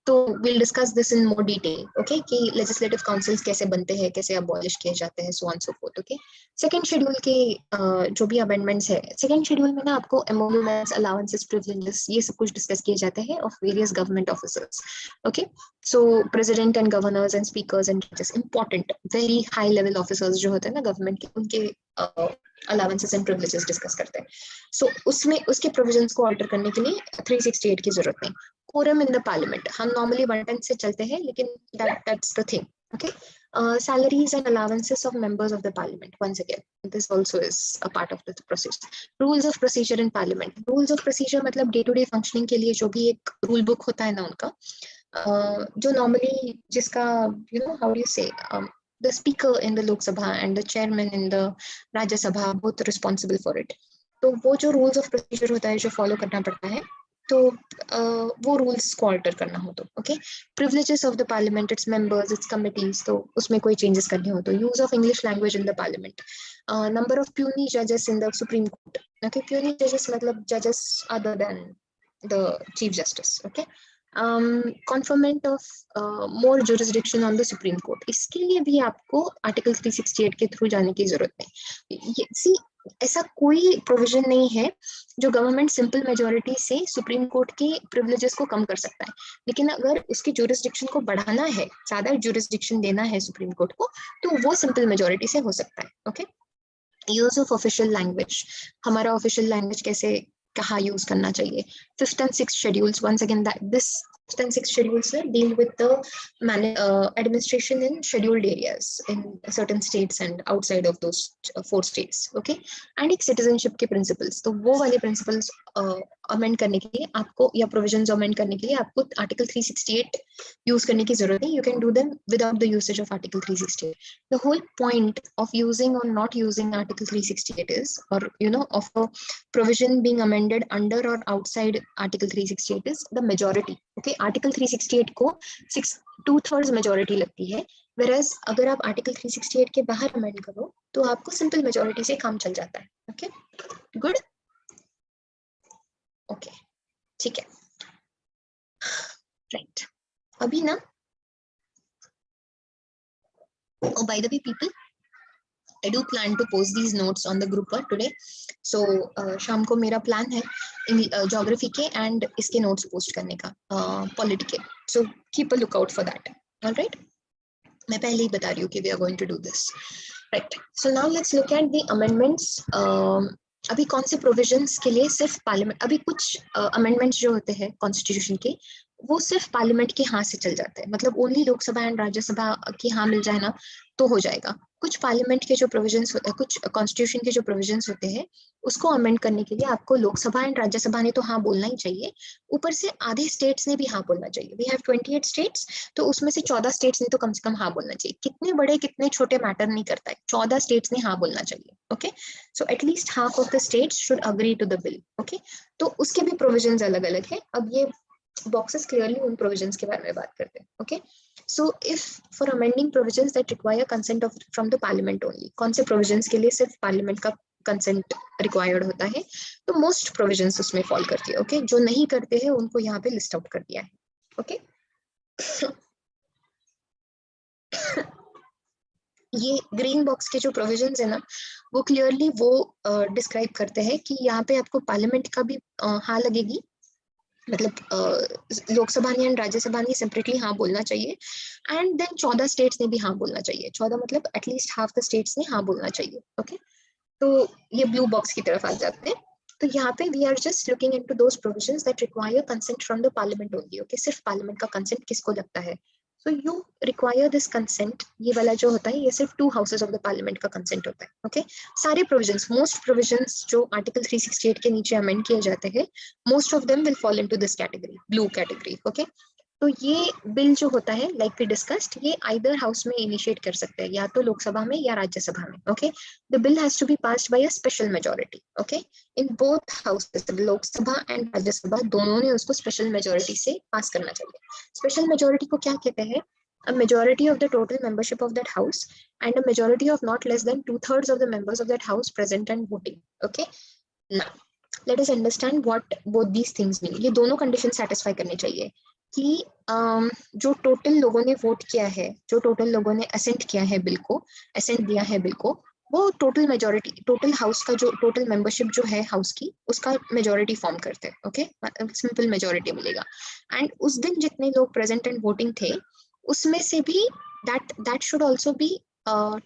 तो will discuss this in more detail, okay, कि लेजिस्लेटिव काउंसिल्स कैसे बनते हैं, कैसे अबॉलिश किए जाते हैं, so on so fourth, okay. Second schedule के जो भी अमेंडमेंट्स है, सेकंड शेड्यूल में ना आपको एमोलुमेंट्स, अलाउंसेस, प्रिविलेजेस, ये सब कुछ डिस्कस किए जाते हैं of various government officers, okay. So president and governors and speakers and जजेस, important very high level officers जो होते हैं ना गवर्नमेंट के, उनके अलाउंसेस एंड प्रिविलेजेस डिस्कस करते हैं। सो उसमें उसके प्रोविजंस को ऑल्टर करने के लिए 368 की जरूरत नहीं। कोरम इन द पार्लियामेंट, हम नॉर्मली 110 से चलते हैं, लेकिन that's the thing, okay. Salaries and allowances of members of the parliament, once again this also is a part of the process. Rules of procedure in parliament, rules of procedure मतलब day to day functioning के लिए जो भी एक rule book होता है ना उनका, जो नॉर्मली जिसका how do you say, the speaker in the Lok Sabha and the chairman in the Rajya Sabha both responsible for it. तो वो जो रूल्स ऑफ प्रोसीजर होता है जो फॉलो करना पड़ता है, तो वो रूल्स को ऑल्टर करना हो तो, okay. Privileges of the parliament, its members, it's committees, तो उसमें कोई चेंजेस करने हो तो use of English language in the parliament, number of puny जजेस in the supreme court, okay. Puny जजेस मतलब जजेस other than the chief justice, okay. कॉन्फर्मेंट of more jurisdiction on the supreme court, इसके लिए भी आपको आर्टिकल 368 के थ्रू जाने की जरूरत नहीं। सी ऐसा कोई प्रोविजन नहीं है जो गवर्नमेंट सिंपल मेजोरिटी से सुप्रीम कोर्ट के प्रिविलेजेस को कम कर सकता है, लेकिन अगर उसकी जुरिस्डिक्शन को बढ़ाना है, ज्यादा जुरिस्डिक्शन देना है सुप्रीम कोर्ट को, तो वो सिंपल मेजोरिटी से हो सकता है, okay. Use of official language, हमारा ऑफिशियल लैंग्वेज कैसे कहाँ यूज करना चाहिए। 5th and 6th schedules, once again that this 5th and 6th schedules deal with the administration in scheduled areas in certain states and outside of those 4 states, okay. and एक citizenship के principles, तो वो वाले principles amend करने के लिए आपको, या provisions amend करने के लिए आपको article 368 यूज करने की जरूरत नहीं. You can do them without the usage of article 368. The whole point of using or not using article 368 is, or of a provision being amended under or outside article 368 is the majority. Okay, article 368 को 2/3 majority लगती है, whereas अगर आप article 368 के बाहर amend करो तो आपको simple majority से काम चल जाता है. Okay, good. Okay, ठीक है. Right. अभी ना Oh, by the way, people, I do plan to post these notes on the group today. So शाम को मेरा plan है geography के and इसके notes post करने का polity के. So keep a lookout for that. All right. मैं पहले ही बता रही हूँ कि we are going to do this. Right. So now let's look at the amendments. अभी कौन से provisions के लिए सिर्फ parliament, अभी कुछ amendments जो होते हैं constitution के वो सिर्फ पार्लियामेंट के हाँ से चल जाते हैं, मतलब ओनली लोकसभा एंड राज्यसभा की हाँ मिल जाए ना तो हो जाएगा. कुछ पार्लियामेंट के जो प्रोविजंस होते हैं, कुछ कॉन्स्टिट्यूशन के जो प्रोविजंस होते हैं उसको अमेंड करने के लिए आपको लोकसभा एंड राज्यसभा ने तो हाँ बोलना ही चाहिए, ऊपर से आधे स्टेट्स ने भी हाँ बोलना चाहिए. वी हैव 28 स्टेट्स, तो उसमें से 14 स्टेट्स ने तो कम से कम हाँ बोलना चाहिए. कितने बड़े कितने छोटे मैटर नहीं करता है, 14 स्टेट्स ने हाँ बोलना चाहिए. Okay, so at least half of the states should agree to the bill. Okay, तो उसके भी प्रोविजंस अलग अलग है. अब ये boxes clearly उन provisions के बारे में बात करते हैं. Okay, so if for amending provisions that require consent from the parliament only, कौन से provisions के लिए सिर्फ parliament का consent required होता है, तो most provisions उसमें fall करती है. Okay, जो नहीं करते हैं उनको यहाँ पे list out कर दिया है. Okay, ये ग्रीन बॉक्स के जो प्रोविजंस है ना वो क्लियरली वो डिस्क्राइब करते हैं कि यहाँ पे आपको पार्लियामेंट का भी हाँ लगेगी, मतलब लोकसभा ने एंड राज्यसभा ने सेपरेटली हाँ बोलना चाहिए, एंड देन 14 स्टेट्स ने भी हाँ बोलना चाहिए. 14 मतलब एटलीस्ट हाफ द स्टेट्स ने हाँ बोलना चाहिए. ओके, तो ये ब्लू बॉक्स की तरफ आ जाते हैं. तो यहाँ पे we are just looking into those provisions that require consent from the parliament only. Okay, सिर्फ पार्लियामेंट का कंसेंट किसको लगता है, so you require this consent. ये वाला जो होता है ये सिर्फ 2 हाउसेस ऑफ द पार्लियामेंट का कंसेंट होता है. ओके, सारे प्रोविजंस, मोस्ट प्रोविजंस जो आर्टिकल 368 के नीचे अमेंड किए जाते हैं, most of them will fall into this category, blue category. Okay, तो ये बिल जो होता है लाइक वी डिस्कस्ड, ये आइदर हाउस में इनिशिएट कर सकते हैं, या तो लोकसभा में या राज्यसभा में. Okay, the bill has to be passed by a special majority. Okay, in both houses, Lok Sabha and Rajya Sabha दोनों ने उसको स्पेशल मेजॉरिटी से पास करना चाहिए. स्पेशल मेजॉरिटी को क्या कहते हैं, a majority of the total membership of that house and a majority of not less than 2/3 of the members of that house present and voting. Okay, now let us understand what both these things mean. ये दोनों condition satisfy करने चाहिए कि जो total लोगों ने vote किया है, जो टोटल लोगों ने असेंट किया है बिल को, असेंट दिया है बिल को, वो टोटल मेजॉरिटी, टोटल हाउस का जो टोटल मेंबरशिप जो है हाउस की, उसका मेजॉरिटी फॉर्म करते हैं. ओके, सिंपल मेजॉरिटी मिलेगा. एंड उस दिन जितने लोग प्रेजेंट एंड वोटिंग थे उसमें से भी that should also be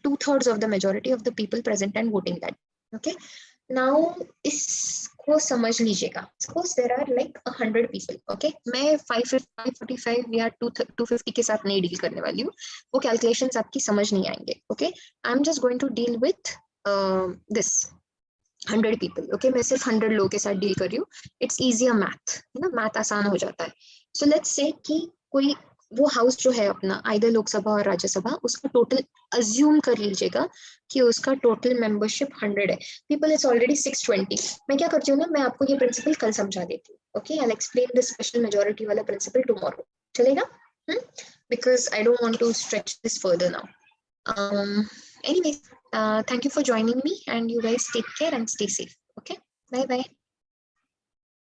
2/3 of the majority of the people present and voting that. Okay, now इसको समझ लीजिएगा. Suppose there are like 100 people. Okay, मैं 545 या 250 के साथ नहीं डील करने वाली हूँ, वो कैलकुलेशंस आपकी समझ नहीं आएंगे. Okay, I'm just going to deal with this 100 people. Okay, मैं सिर्फ 100 लोगों के साथ डील कर रही हूँ. It's easier math, है ना, मैथ आसान हो जाता है. So let's say कि कोई वो हाउस जो है अपना आइदर लोकसभा और राज्यसभा, उसका टोटल अज्यूम कर लीजिएगा कि उसका टोटल मेंबरशिप 100 है. People is already 620. मैं क्या करती हूँ ना, मैं आपको ये प्रिंसिपल कल समझा देती हूँ. Okay, I will explain the special majority वाला प्रिंसिपल टुमारो. चलेगा? Because I don't want to stretch this further now. Anyways, thank you for joining me, and you guys take care and stay safe. Okay, bye bye.